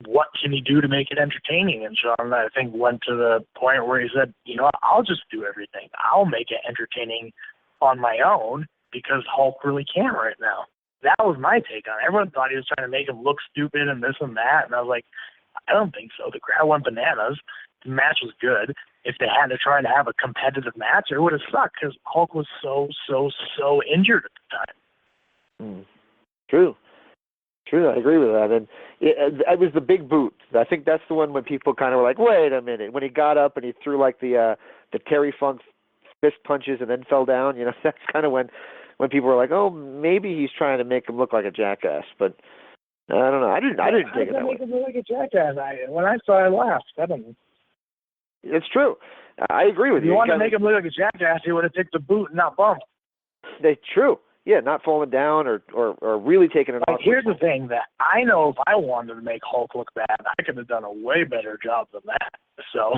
Speaker 2: what can he do to make it entertaining? And Shawn, I think, went to the point where he said, I'll just do everything. I'll make it entertaining on my own because Hulk really can't right now. That was my take on it. Everyone thought he was trying to make him look stupid and this and that. And I was like, I don't think so. The crowd went bananas. The match was good. If they had to try to have a competitive match, it would have sucked because Hulk was so injured at the time.
Speaker 4: True. I agree with that. And it was the big boot. I think that's the one when people kind of were like, wait a minute. When he got up and he threw like the Terry Funk fist punches and then fell down, that's kind of when people were like, oh, maybe he's trying to make him look like a jackass. But I don't know. I didn't take it that way.
Speaker 2: Make him look like a jackass? When I saw it, I laughed.
Speaker 4: It's true. I agree with you.
Speaker 2: If you wanted to make him look like a jackass, he would have taken the boot and not bumped.
Speaker 4: That's true. Yeah, not falling down or really taking it off.
Speaker 2: Here's the thing that I know if I wanted to make Hulk look bad, I could have done a way better job than that. So,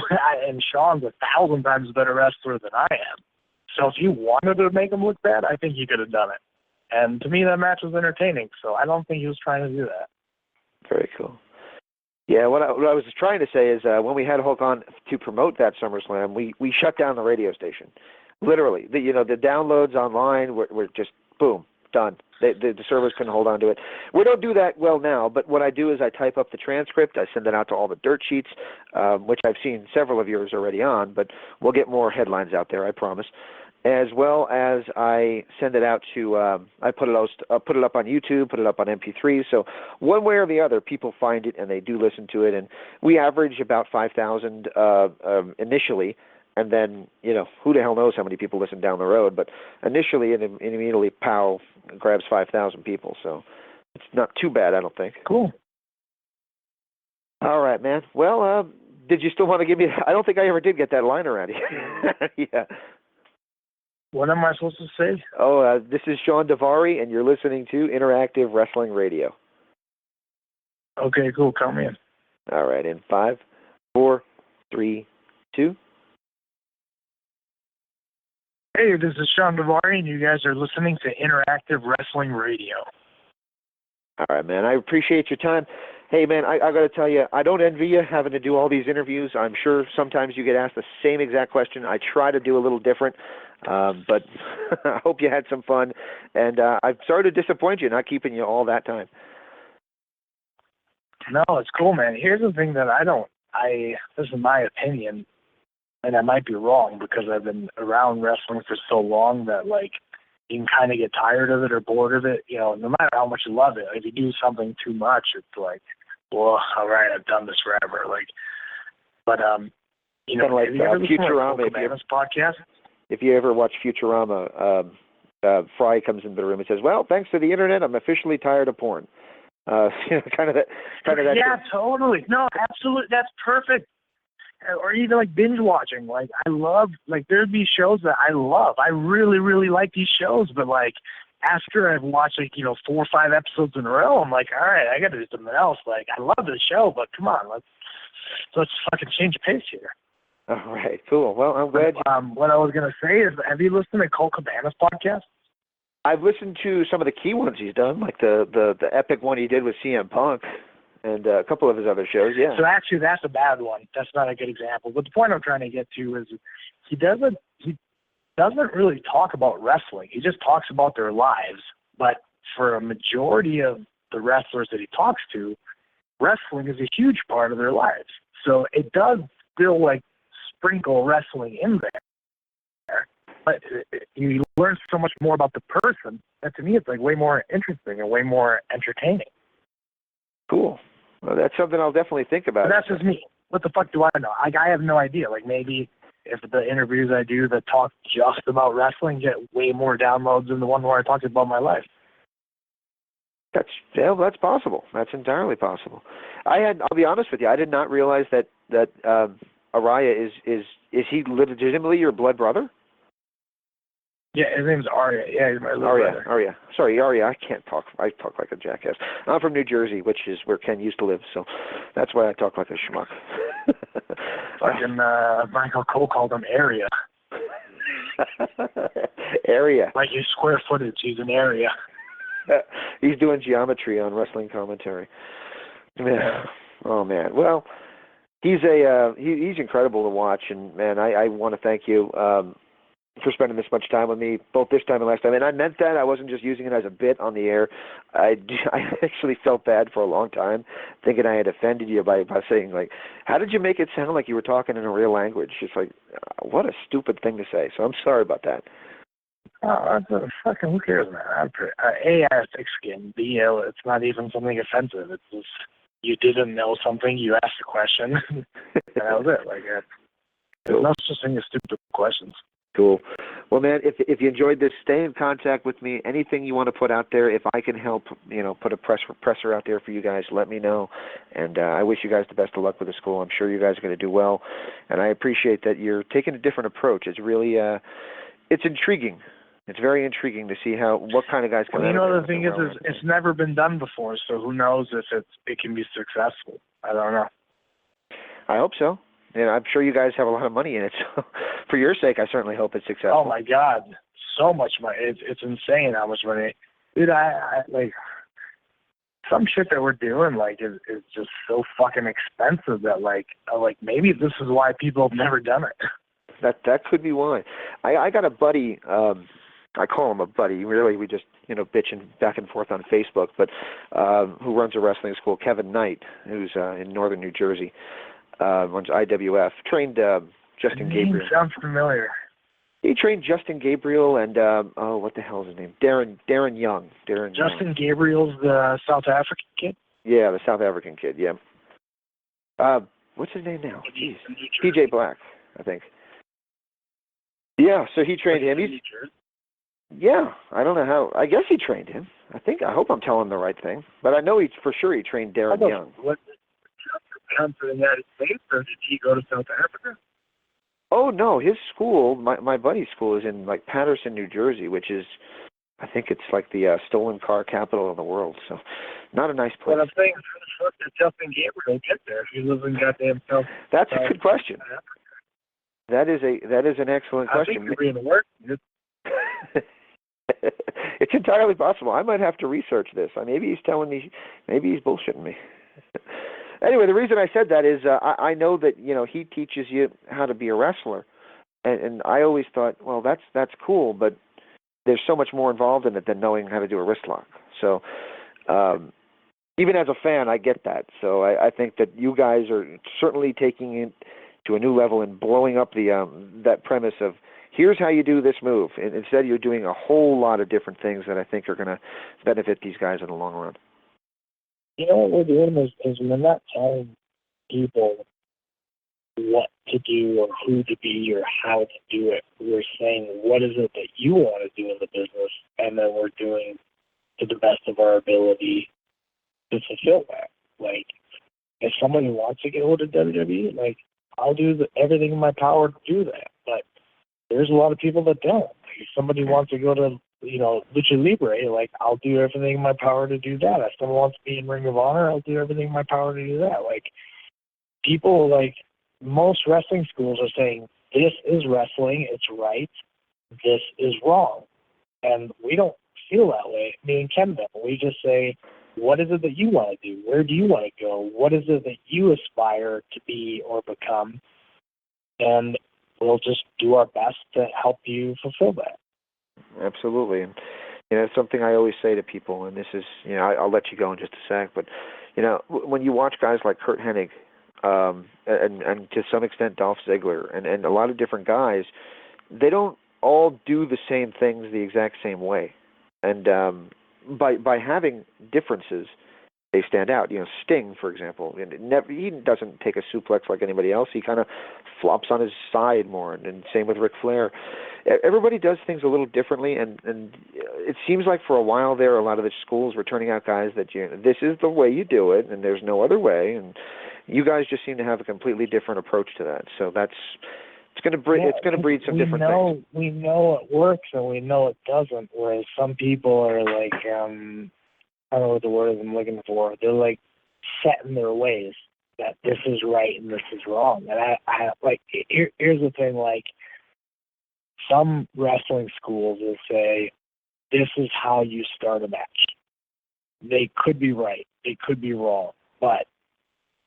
Speaker 2: and Shawn's 1,000 times a better wrestler than I am. So if you wanted to make him look bad, I think he could have done it. And to me, that match was entertaining. So I don't think he was trying to do that.
Speaker 4: Very cool. Yeah, what I was trying to say is when we had Hulk on to promote that SummerSlam, we shut down the radio station. Literally, the downloads online were just boom, done. The servers couldn't hold on to it. We don't do that well now, but what I do is I type up the transcript. I send it out to all the dirt sheets, which I've seen several of yours already on, but we'll get more headlines out there, I promise. As well as I send it out to, I put it up on YouTube, put it up on MP3. So one way or the other, people find it and they do listen to it. And we average about 5,000 initially. And then, who the hell knows how many people listen down the road. But initially, it immediately, pow, grabs 5,000 people. So it's not too bad, I don't think.
Speaker 2: Cool.
Speaker 4: All right, man. Well, did you still want to give me, I don't think I ever did get that line around here. Yeah.
Speaker 2: What am I supposed to say?
Speaker 4: Oh, this is Shawn Daivari, and you're listening to Interactive Wrestling Radio.
Speaker 2: Okay, cool. Count me in.
Speaker 4: All right, in 5, 4, 3, 2.
Speaker 2: Hey, this is Shawn Daivari, and you guys are listening to Interactive Wrestling Radio.
Speaker 4: All right, man. I appreciate your time. Hey, man, I got to tell you, I don't envy you having to do all these interviews. I'm sure sometimes you get asked the same exact question. I try to do a little different. But I hope you had some fun, and I'm sorry to disappoint you, not keeping you all that time.
Speaker 2: No, it's cool, man. Here's the thing that this is my opinion, and I might be wrong because I've been around wrestling for so long that, like, you can kind of get tired of it or bored of it. No matter how much you love it, if you do something too much, it's like, well, all right, I've done this forever. Like, but
Speaker 4: like
Speaker 2: have you ever listened to
Speaker 4: Futurama,
Speaker 2: Cabana's podcast?
Speaker 4: If you ever watch Futurama, Fry comes into the room and says, "Well, thanks to the internet, I'm officially tired of porn." Kind of that.
Speaker 2: Yeah, totally. No, absolutely. That's perfect. Or even like binge watching. Like, I love, like, there'd be shows that I love. I really, really like these shows, but like after I've watched 4 or 5 episodes in a row, I'm like, all right, I got to do something else. Like, I love this show, but come on, let's fucking change pace here.
Speaker 4: All right, cool. Well, I'm glad.
Speaker 2: What I was gonna say is, have you listened to Cole Cabana's podcast?
Speaker 4: I've listened to some of the key ones he's done, like the epic one he did with CM Punk, and a couple of his other shows. Yeah.
Speaker 2: So actually, that's a bad one. That's not a good example. But the point I'm trying to get to is, he doesn't really talk about wrestling. He just talks about their lives. But for a majority of the wrestlers that he talks to, wrestling is a huge part of their lives. So it does still like sprinkle wrestling in there. But you learn so much more about the person that to me it's like way more interesting and way more entertaining.
Speaker 4: Cool. Well, that's something I'll definitely think about.
Speaker 2: But that's just me. What the fuck do I know? I have no idea. Like, maybe if the interviews I do that talk just about wrestling get way more downloads than the one where I talk about my life.
Speaker 4: That's possible. That's entirely possible. I'll be honest with you, I did not realize that Araya is he legitimately your blood brother?
Speaker 2: Yeah, his name's Arya. Yeah, he's my little brother.
Speaker 4: Arya. Sorry, Arya. I can't talk. I talk like a jackass. I'm from New Jersey, which is where Ken used to live, so that's why I talk like a schmuck.
Speaker 2: Fucking Michael Cole called him Area.
Speaker 4: Area.
Speaker 2: Like his square footage, he's an area.
Speaker 4: He's doing geometry on wrestling commentary. Yeah. Oh man. Well, he's he's incredible to watch, and man, I want to thank you for spending this much time with me, both this time and last time. And I meant that. I wasn't just using it as a bit on the air. I actually felt bad for a long time, thinking I had offended you by saying, like, how did you make it sound like you were talking in a real language? It's like, what a stupid thing to say. So I'm sorry about that.
Speaker 2: Oh, fucking who cares, man? A, I have thick skin. B, it's not even something offensive. It's just, you didn't know something, you asked a question, and that was it. Like, there's no such thing as stupid questions.
Speaker 4: Cool. Well, man, if you enjoyed this, stay in contact with me. Anything you want to put out there, if I can help, put a presser out there for you guys, let me know. And I wish you guys the best of luck with the school. I'm sure you guys are going to do well. And I appreciate that you're taking a different approach. It's really, it's intriguing. It's very intriguing to see what kind of guys come out of there.
Speaker 2: The thing is it's never been done before, so who knows if it can be successful. I don't know.
Speaker 4: I hope so. And I'm sure you guys have a lot of money in it, so for your sake, I certainly hope it's successful.
Speaker 2: Oh, my God. So much money. It's insane how much money. Dude, I like, some shit that we're doing, like, is just so fucking expensive that, like maybe this is why people have never done it.
Speaker 4: That could be why. I got a buddy, I call him a buddy. Really, we just, bitching back and forth on Facebook, but who runs a wrestling school, Kevin Knight, who's in northern New Jersey. Runs IWF, trained Justin Gabriel.
Speaker 2: Sounds familiar.
Speaker 4: He trained Justin Gabriel and, what the hell is his name? Darren Young.
Speaker 2: Justin Gabriel's the South African kid?
Speaker 4: Yeah, the South African kid, yeah. What's his name now? Jeez. PJ Black, I think. Yeah, so he trained him. Yeah, I don't know how. I guess he trained him. I hope I'm telling the right thing. But I know he trained Darren Young.
Speaker 2: Come to the United States, or did he go to South Africa?
Speaker 4: Oh no, his school, my buddy's school, is in like Patterson, New Jersey, which is, I think it's like the stolen car capital of the world. So, not a nice place.
Speaker 2: But I'm saying, how the fuck did Justin Gabriel get there if he lives in goddamn South?
Speaker 4: That's a good question. That is an excellent question.
Speaker 2: I think you're being worked.
Speaker 4: It's entirely possible. I might have to research this. Maybe he's telling me. Maybe he's bullshitting me. Anyway, the reason I said that is I know that he teaches you how to be a wrestler, And I always thought, well, that's cool, but there's so much more involved in it than knowing how to do a wrist lock. So even as a fan, I get that. So I think that you guys are certainly taking it to a new level and blowing up the that premise of here's how you do this move. And instead, you're doing a whole lot of different things that I think are going to benefit these guys in the long run.
Speaker 2: You know what we're doing is we're not telling people what to do or who to be or how to do it. We're saying what is it that you want to do in the business, and then we're doing to the best of our ability to fulfill that. Like, if somebody wants to go to WWE, like, I'll do everything in my power to do that. But there's a lot of people that don't. Like, if somebody wants to go to, Lucha Libre, like, I'll do everything in my power to do that. If someone wants to be in Ring of Honor, I'll do everything in my power to do that. Like, people, like, most wrestling schools are saying, this is wrestling, it's right, this is wrong. And we don't feel that way, me and Ken don't. We just say, what is it that you want to do? Where do you want to go? What is it that you aspire to be or become? And we'll just do our best to help you fulfill that.
Speaker 4: Absolutely. And, it's something I always say to people, and this is, I'll let you go in just a sec, but, when you watch guys like Kurt Hennig, and to some extent Dolph Ziggler, and a lot of different guys, they don't all do the same things the exact same way. And by having differences, they stand out. Sting, for example, he doesn't take a suplex like anybody else. He kind of flops on his side more, and same with Ric Flair. Everybody does things a little differently, and it seems like for a while there, a lot of the schools were turning out guys that this is the way you do it, and there's no other way. And you guys just seem to have a completely different approach to that. So it's going to breed some different things.
Speaker 2: We know it works, and we know it doesn't. Whereas some people are like, I don't know what the word is I'm looking for. They're like set in their ways that this is right and this is wrong. And I like, here's the thing, like, some wrestling schools will say, this is how you start a match. They could be right. They could be wrong. But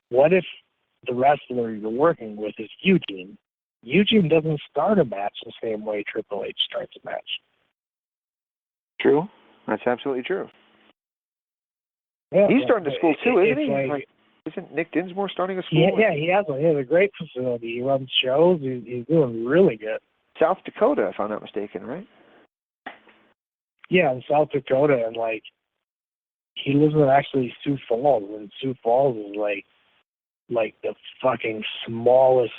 Speaker 2: what if the wrestler you're working with is Eugene? Eugene doesn't start a match the same way Triple H starts a match.
Speaker 4: True. That's absolutely true.
Speaker 2: Yeah,
Speaker 4: he's starting a school too, isn't he?
Speaker 2: Like,
Speaker 4: isn't Nick Dinsmore starting a school?
Speaker 2: Yeah, he has a great facility. He runs shows. He's doing really good.
Speaker 4: South Dakota, if I'm not mistaken, right?
Speaker 2: Yeah, in South Dakota, and like, he lives in actually Sioux Falls, and Sioux Falls is like the fucking smallest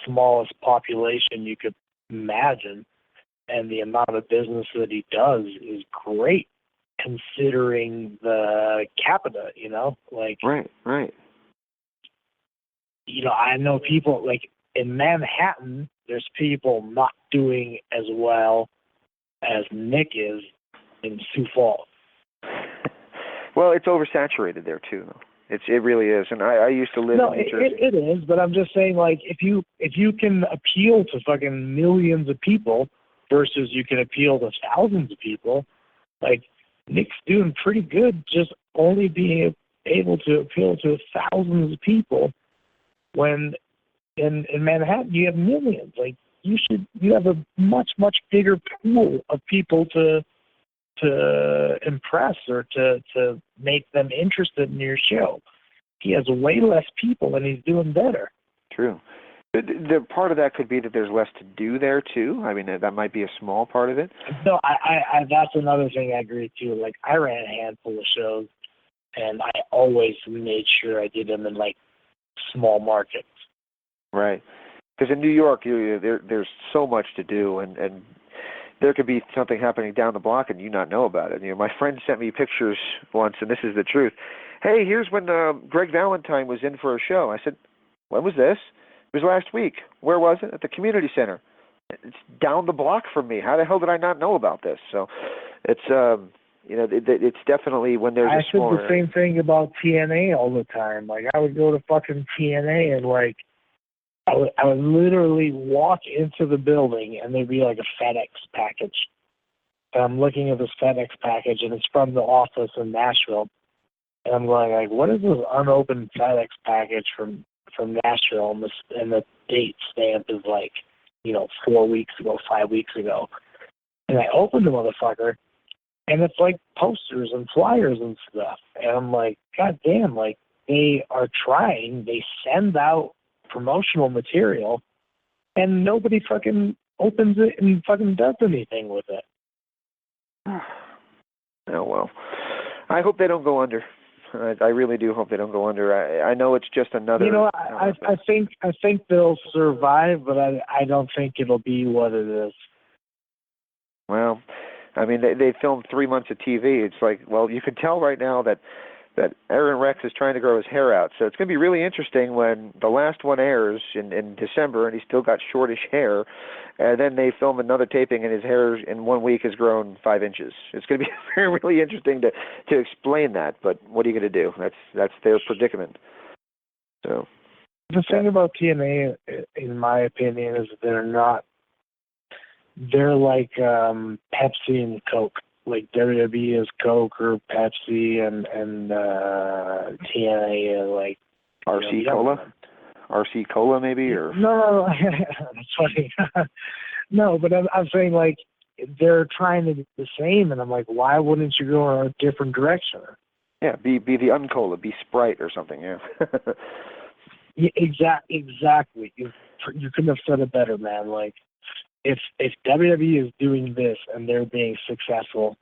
Speaker 2: population you could imagine, and the amount of business that he does is great considering the capita, like.
Speaker 4: Right.
Speaker 2: I know people, like, in Manhattan, there's people not doing as well as Nick is in Sioux Falls.
Speaker 4: Well, it's oversaturated there too. It really is, and I used to live in New Jersey.
Speaker 2: It is, but I'm just saying, like, if you can appeal to fucking millions of people versus you can appeal to thousands of people, like, Nick's doing pretty good just only being able to appeal to thousands of people when in Manhattan you have millions. Like, you have a much bigger pool of people to impress or to make them interested in your show. He has way less people and he's doing better.
Speaker 4: True. The part of that could be that there's less to do there too. I mean, that might be a small part of it.
Speaker 2: No, I that's another thing I agree too. Like, I ran a handful of shows, and I always made sure I did them in like small markets.
Speaker 4: Right. Because in New York, there's so much to do, and there could be something happening down the block and you not know about it. My friend sent me pictures once, and this is the truth. Hey, here's when Greg Valentine was in for a show. I said, when was this? It was last week. Where was it? At the community center. It's down the block from me. How the hell did I not know about this? So it's it's definitely when there's a smaller.
Speaker 2: I said the same thing about TNA all the time. Like, I would go to fucking TNA and like I would literally walk into the building and there'd be like a FedEx package. And I'm looking at this FedEx package and it's from the office in Nashville. And I'm going like, what is this unopened FedEx package from Nashville? And the date stamp is like 4 weeks ago, 5 weeks ago. And I opened the motherfucker, and it's like posters and flyers and stuff. And I'm like, God damn, like, they are trying. They send out promotional material, and nobody fucking opens it and fucking does anything with it.
Speaker 4: Oh, well. I hope they don't go under. I really do hope they don't go under. I know it's just another...
Speaker 2: I think they'll survive, but I don't think it'll be what it is.
Speaker 4: Well, I mean, they filmed 3 months of TV. It's like, well, you can tell right now that Aaron Rex is trying to grow his hair out. So it's going to be really interesting when the last one airs in December and he's still got shortish hair, and then they film another taping and his hair in 1 week has grown 5 inches. It's going to be really interesting to explain that, but what are you going to do? That's their predicament. So
Speaker 2: the thing about TNA, in my opinion, is they're like Pepsi and Coke. Like WWE is Coke or Pepsi, and TNA is like
Speaker 4: RC Cola? RC Cola maybe? Or
Speaker 2: No. That's funny. No, but I'm saying, like, they're trying to do the same, and I'm like, why wouldn't you go in a different direction?
Speaker 4: Yeah, be the Uncola, be Sprite or something, yeah.
Speaker 2: Yeah, exactly. You couldn't have said it better, man. Like, if WWE is doing this and they're being successful,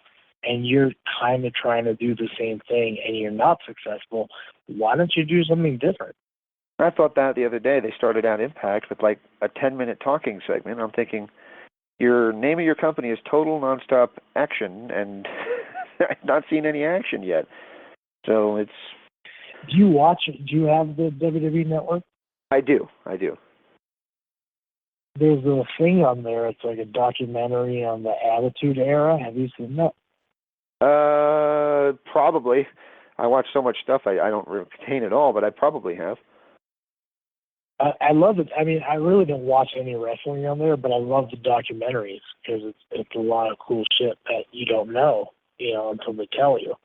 Speaker 2: and you're kind of trying to do the same thing and you're not successful, why don't you do something different?
Speaker 4: I thought that the other day. They started out Impact with like a 10-minute talking segment. I'm thinking, your name of your company is Total Nonstop Action, and I've not seen any action yet. So it's...
Speaker 2: Do you watch it? Do you have the WWE Network?
Speaker 4: I do.
Speaker 2: There's a thing on there. It's like a documentary on the Attitude Era. Have you seen that?
Speaker 4: Probably. I watch so much stuff, I don't retain it all, but I probably have.
Speaker 2: I love it. I mean, I really don't watch any wrestling on there, but I love the documentaries because it's a lot of cool shit that you don't know, until they tell you.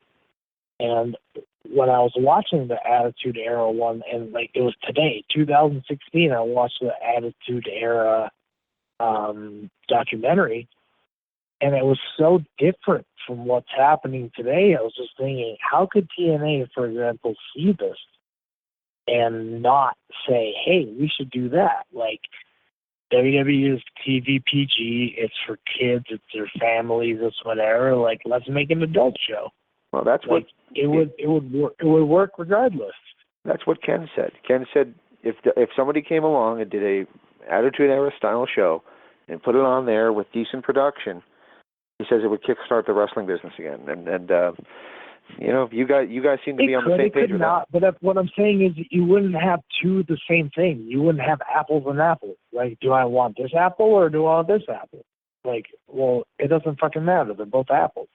Speaker 2: And when I was watching the Attitude Era one, and like it was today, 2016, I watched the Attitude Era documentary, and it was so different from what's happening today. I was just thinking, how could TNA, for example, see this and not say, hey, we should do that? Like, WWE is TV PG, it's for kids, it's their families, it's whatever. Like, let's make an adult show.
Speaker 4: Well, that's
Speaker 2: like, what it would work regardless.
Speaker 4: That's what Ken said. Ken said if somebody came along and did a Attitude Era style show and put it on there with decent production, he says it would kickstart the wrestling business again. And you guys seem to be on the same page with that.
Speaker 2: But what I'm saying is you wouldn't have two the same thing. You wouldn't have apples and apples. Like, do I want this apple or do I want this apple? Like, well, it doesn't fucking matter. They're both apples.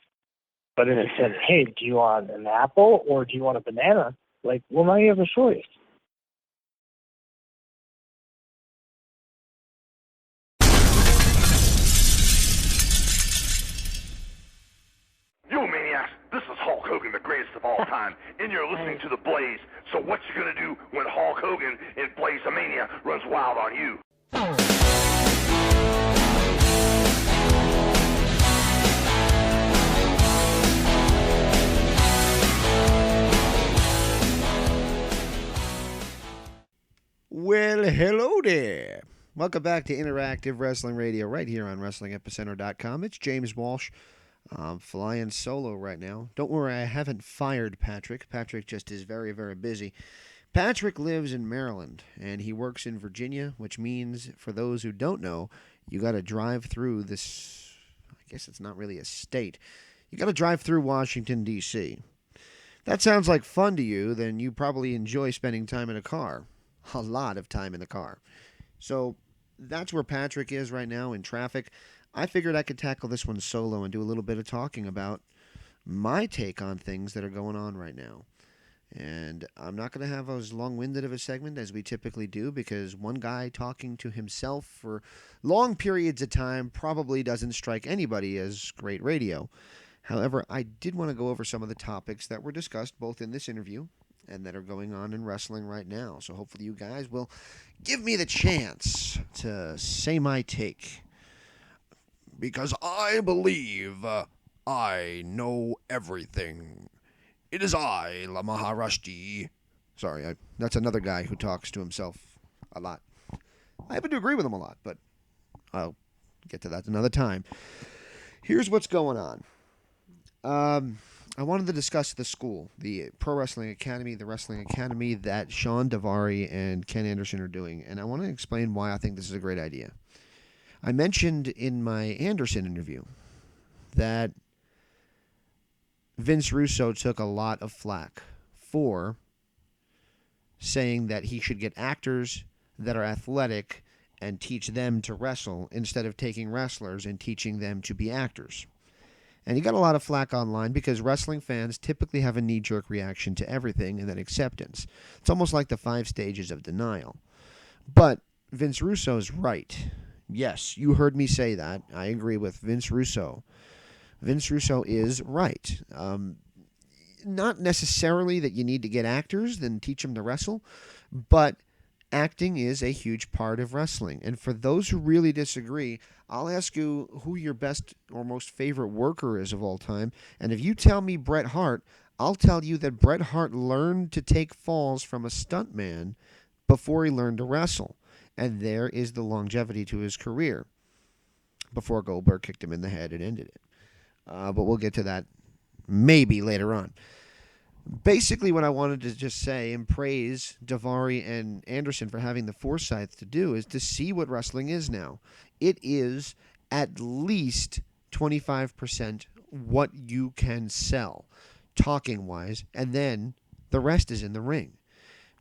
Speaker 2: But if it said, hey, do you want an apple or do you want a banana? Like, well, now you have a choice.
Speaker 3: You maniacs, this is Hulk Hogan, the greatest of all time, and you're listening to The Blaze. So what you gonna do when Hulk Hogan in Blaze-a-mania runs wild on you?
Speaker 1: Well, hello there. Welcome back to Interactive Wrestling Radio right here on WrestlingEpicenter.com. It's James Walsh. I'm flying solo right now. Don't worry, I haven't fired Patrick. Patrick just is very, very busy. Patrick lives in Maryland, and he works in Virginia, which means, for those who don't know, you got to drive through this, I guess it's not really a state. You got to drive through Washington, D.C. That sounds like fun to you, then you probably enjoy spending time in a car. A lot of time in the car. So that's where Patrick is right now in traffic. I figured I could tackle this one solo and do a little bit of talking about my take on things that are going on right now. And I'm not going to have as long-winded of a segment as we typically do, because one guy talking to himself for long periods of time probably doesn't strike anybody as great radio. However, I did want to go over some of the topics that were discussed both in this interview and that are going on in wrestling right now. So hopefully you guys will give me the chance to say my take. Because I believe I know everything. It is I, La Maharashti. Sorry, that's another guy who talks to himself a lot. I happen to agree with him a lot, but I'll get to that another time. Here's what's going on. I wanted to discuss the school, the Pro Wrestling Academy, the Wrestling Academy that Shawn Daivari and Ken Anderson are doing, and I want to explain why I think this is a great idea. I mentioned in my Anderson interview that Vince Russo took a lot of flack for saying that he should get actors that are athletic and teach them to wrestle instead of taking wrestlers and teaching them to be actors. And he got a lot of flack online because wrestling fans typically have a knee-jerk reaction to everything and then acceptance. It's almost like the 5 stages of denial. But Vince Russo is right. Yes, you heard me say that. I agree with Vince Russo. Vince Russo is right. Not necessarily that you need to get actors and teach them to wrestle, but acting is a huge part of wrestling. And for those who really disagree, I'll ask you who your best or most favorite worker is of all time. And if you tell me Bret Hart, I'll tell you that Bret Hart learned to take falls from a stuntman before he learned to wrestle. And there is the longevity to his career before Goldberg kicked him in the head and ended it. But we'll get to that maybe later on. Basically, what I wanted to just say and praise Daivari and Anderson for having the foresight to do is to see what wrestling is now. It is at least 25% what you can sell, talking-wise, and then the rest is in the ring.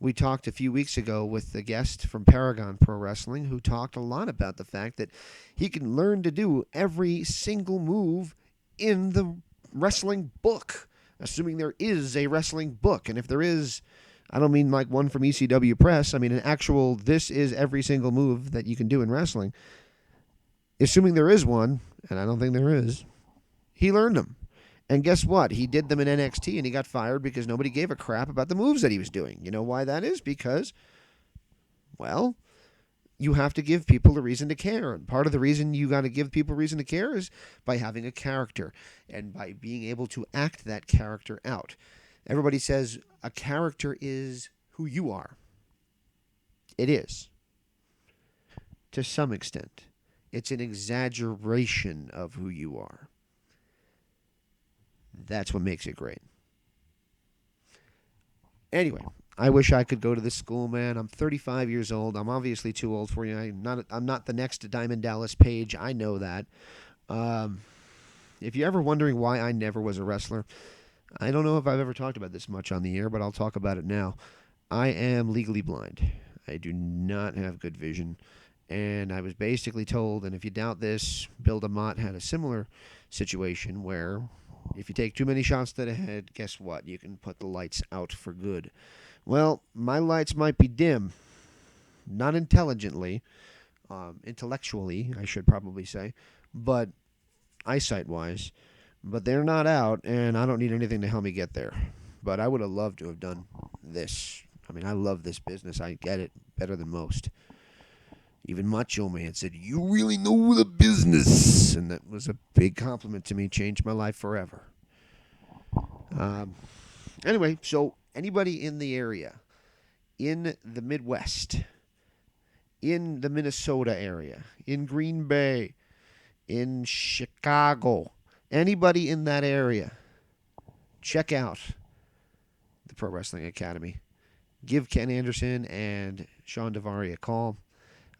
Speaker 1: We talked a few weeks ago with the guest from Paragon Pro Wrestling who talked a lot about the fact that he can learn to do every single move in the wrestling book, assuming there is a wrestling book. And if there is, I don't mean like one from ECW Press. I mean an actual, this is every single move that you can do in wrestling. Assuming there is one, and I don't think there is, he learned them. And guess what? He did them in NXT and he got fired because nobody gave a crap about the moves that he was doing. You know why that is? Because, well, you have to give people a reason to care. And part of the reason you got to give people a reason to care is by having a character and by being able to act that character out. Everybody says a character is who you are. It is. To some extent. It's an exaggeration of who you are. That's what makes it great. Anyway, I wish I could go to this school, man. I'm 35 years old. I'm obviously too old for you. I'm not the next Diamond Dallas Page. I know that. If you're ever wondering why I never was a wrestler, I don't know if I've ever talked about this much on the air, but I'll talk about it now. I am legally blind. I do not have good vision. And I was basically told, and if you doubt this, Bill DeMott had a similar situation where if you take too many shots to the head, guess what? You can put the lights out for good. Well, my lights might be dim, not intelligently, intellectually, I should probably say, but eyesight-wise, but they're not out, and I don't need anything to help me get there. But I would have loved to have done this. I mean, I love this business. I get it better than most. Even Macho Man said, "You really know the business." And that was a big compliment to me. Changed my life forever. Anyway, so anybody in the area, in the Midwest, in the Minnesota area, in Green Bay, in Chicago, anybody in that area, check out the Pro Wrestling Academy. Give Ken Anderson and Shawn Daivari a call.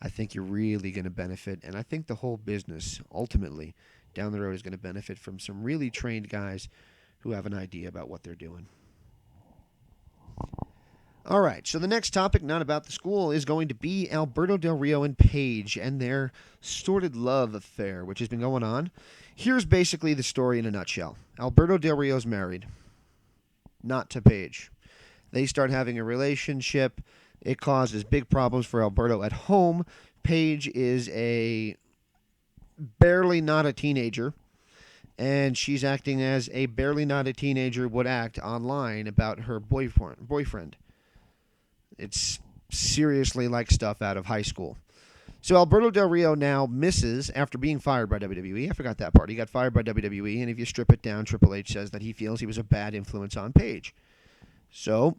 Speaker 1: I think you're really going to benefit, and I think the whole business, ultimately, down the road is going to benefit from some really trained guys who have an idea about what they're doing. All right, so the next topic, not about the school, is going to be Alberto Del Rio and Paige and their sordid love affair, which has been going on. Here's basically the story in a nutshell. Alberto Del Rio's married, not to Paige. They start having a relationship. It causes big problems for Alberto at home. Paige is barely not a teenager, and she's acting as a barely not a teenager would act online about her boyfriend. It's seriously like stuff out of high school. So Alberto Del Rio now misses after being fired by WWE. I forgot that part. He got fired by WWE, and if you strip it down, Triple H says that he feels he was a bad influence on Paige. So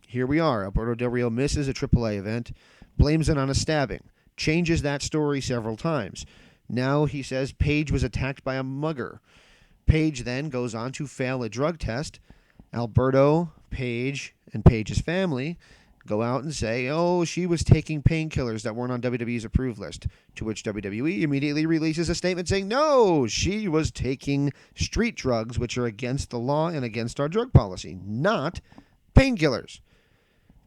Speaker 1: here we are. Alberto Del Rio misses a AAA event, blames it on a stabbing, changes that story several times. Now he says Paige was attacked by a mugger. Paige then goes on to fail a drug test. Alberto, Paige, and Paige's family go out and say, oh, she was taking painkillers that weren't on WWE's approved list, to which WWE immediately releases a statement saying, no, she was taking street drugs, which are against the law and against our drug policy, not painkillers.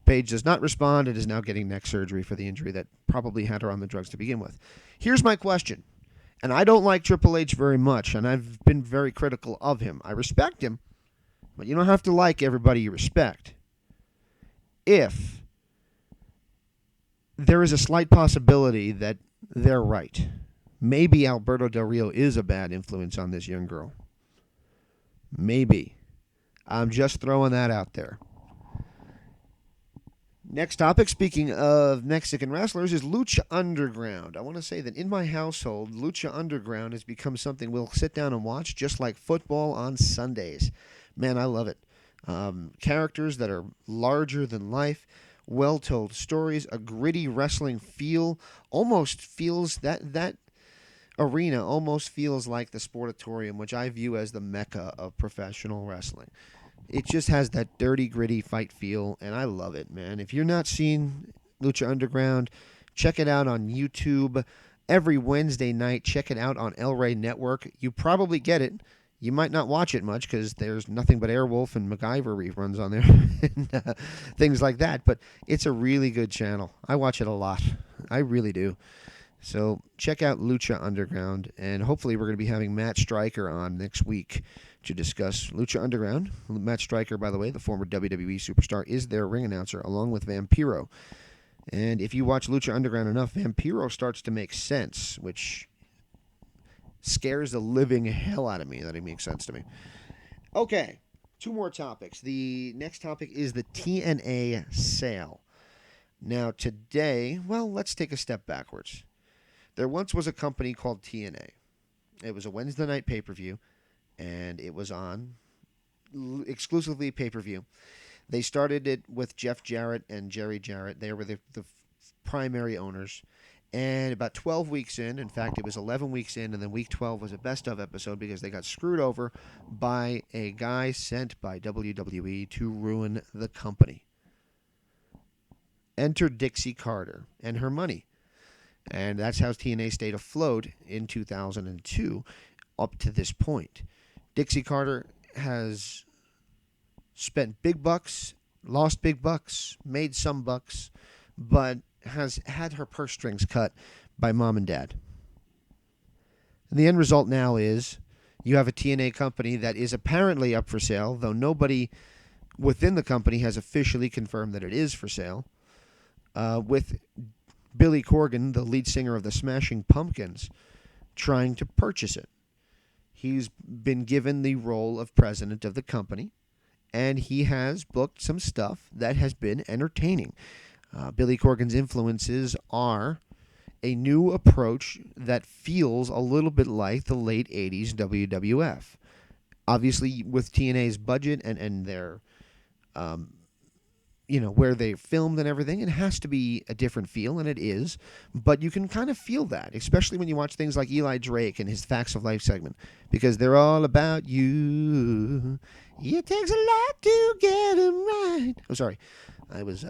Speaker 1: Paige does not respond and is now getting neck surgery for the injury that probably had her on the drugs to begin with. Here's my question, and I don't like Triple H very much, and I've been very critical of him. I respect him, but you don't have to like everybody you respect. If there is a slight possibility that they're right, maybe Alberto Del Rio is a bad influence on this young girl. Maybe. I'm just throwing that out there. Next topic, speaking of Mexican wrestlers, is Lucha Underground. I want to say that in my household, Lucha Underground has become something we'll sit down and watch just like football on Sundays. Man, I love it. Characters that are larger than life, well-told stories, a gritty wrestling feel, almost feels that arena almost feels like the Sportatorium, which I view as the mecca of professional wrestling. It just has that dirty, gritty fight feel, and I love it, man. If you're not seeing Lucha Underground, check it out on YouTube every Wednesday night. Check it out on El Rey Network. You probably get it. You might not watch it much because there's nothing but Airwolf and MacGyver reruns on there and things like that. But it's a really good channel. I watch it a lot. I really do. So check out Lucha Underground, and hopefully we're going to be having Matt Stryker on next week to discuss Lucha Underground. Matt Stryker, by the way, the former WWE superstar, is their ring announcer along with Vampiro. And if you watch Lucha Underground enough, Vampiro starts to make sense, which scares the living hell out of me that it makes sense to me. Okay, two more topics. The next topic is the TNA sale. Now today, well, let's take a step backwards. There once was a company called TNA. It was a Wednesday night pay-per-view, and it was on exclusively pay-per-view. They started it with Jeff Jarrett and Jerry Jarrett. They were the primary owners. And about 12 weeks in fact, it was 11 weeks in, and then week 12 was a best-of episode because they got screwed over by a guy sent by WWE to ruin the company. Enter Dixie Carter and her money. And that's how TNA stayed afloat in 2002 up to this point. Dixie Carter has spent big bucks, lost big bucks, made some bucks, but has had her purse strings cut by mom and dad. And the end result now is you have a TNA company that is apparently up for sale, though nobody within the company has officially confirmed that it is for sale, with Billy Corgan, the lead singer of the Smashing Pumpkins, trying to purchase it. He's been given the role of president of the company, and he has booked some stuff that has been entertaining. Billy Corgan's influences are a new approach that feels a little bit like the late 80s WWF. Obviously, with TNA's budget and their, where they filmed and everything, it has to be a different feel, and it is. But you can kind of feel that, especially when you watch things like Eli Drake and his Facts of Life segment, because they're all about you. It takes a lot to get them right. Oh, sorry. I was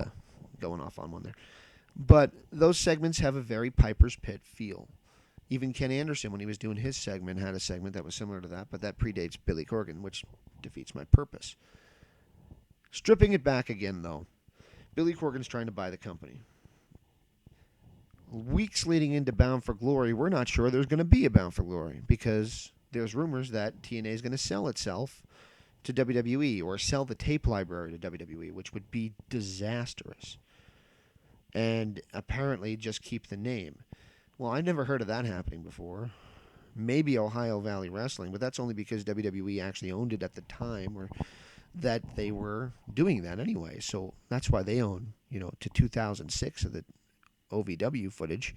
Speaker 1: going off on one there. But those segments have a very Piper's Pit feel. Even Ken Anderson, when he was doing his segment, had a segment that was similar to that, but that predates Billy Corgan, which defeats my purpose. Stripping it back again, though, Billy Corgan's trying to buy the company. Weeks leading into Bound for Glory, we're not sure there's going to be a Bound for Glory because there's rumors that TNA is going to sell itself to WWE or sell the tape library to WWE, which would be disastrous. And apparently just keep the name. Well, I never heard of that happening before. maybe Ohio Valley Wrestling, but that's only because WWE actually owned it at the time, or that they were doing that anyway. So that's why they own, to 2006 of the OVW footage.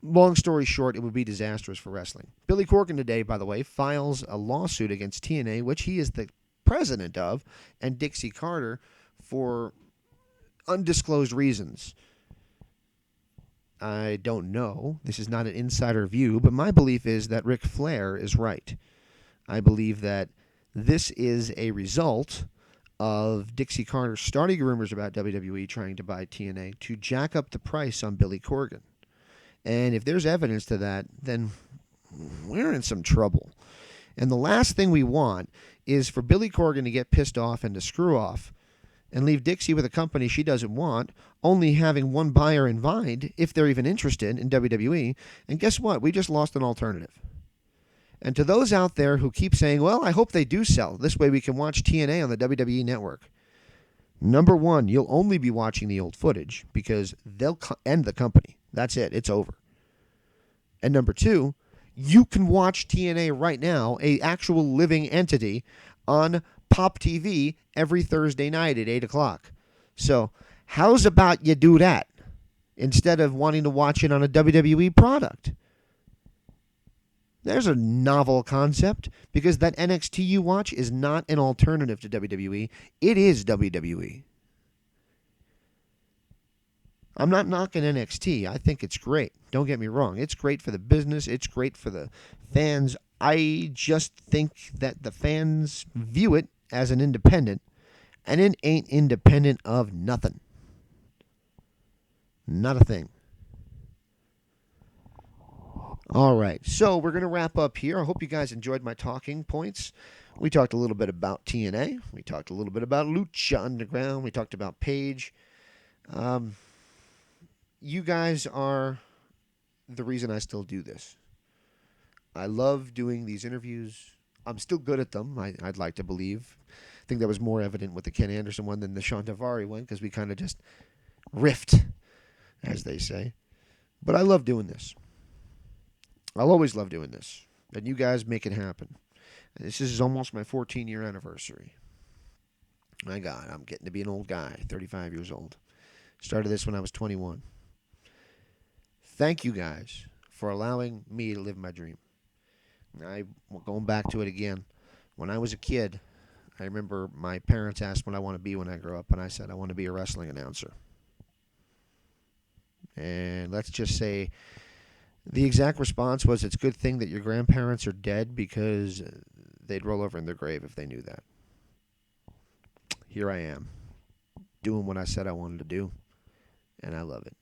Speaker 1: Long story short, it would be disastrous for wrestling. Billy Corgan today, by the way, files a lawsuit against TNA, which he is the president of, and Dixie Carter for undisclosed reasons. I don't know. This is not an insider view, but my belief is that Ric Flair is right. I believe that this is a result of Dixie Carter starting rumors about WWE trying to buy TNA to jack up the price on Billy Corgan. And if there's evidence to that, then we're in some trouble. And the last thing we want is for Billy Corgan to get pissed off and to screw off and leave Dixie with a company she doesn't want, only having one buyer in mind, if they're even interested in WWE. And guess what? We just lost an alternative. And to those out there who keep saying, well, I hope they do sell. This way we can watch TNA on the WWE network. Number one, you'll only be watching the old footage because they'll end the company. That's it. It's over. And number two, you can watch TNA right now, a actual living entity, on Pop TV every Thursday night at 8 o'clock. So how's about you do that instead of wanting to watch it on a WWE product? There's a novel concept, because that NXT you watch is not an alternative to WWE. It is WWE. I'm not knocking NXT. I think it's great. Don't get me wrong. It's great for the business. It's great for the fans. I just think that the fans view it as an independent, and it ain't independent of nothing. Not a thing. All right, so we're going to wrap up here. I hope you guys enjoyed my talking points. We talked a little bit about TNA. We talked a little bit about Lucha Underground. We talked about Paige. You guys are the reason I still do this. I love doing these interviews. I'm still good at them, I'd like to believe. I think that was more evident with the Ken Anderson one than the Shawn Daivari one, because we kind of just riffed, as they say. But I love doing this. I'll always love doing this. And you guys make it happen. This is almost my 14-year anniversary. My God, I'm getting to be an old guy, 35 years old. Started this when I was 21. Thank you guys for allowing me to live my dream. Going back to it again. When I was a kid, I remember my parents asked what I want to be when I grow up, and I said I want to be a wrestling announcer. And let's just say the exact response was, it's a good thing that your grandparents are dead, because they'd roll over in their grave if they knew that. Here I am, doing what I said I wanted to do, and I love it.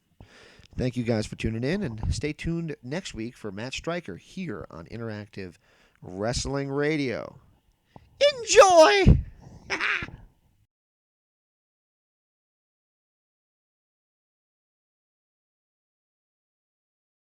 Speaker 1: Thank you guys for tuning in, and stay tuned next week for Matt Stryker here on Interactive Wrestling Radio. Enjoy!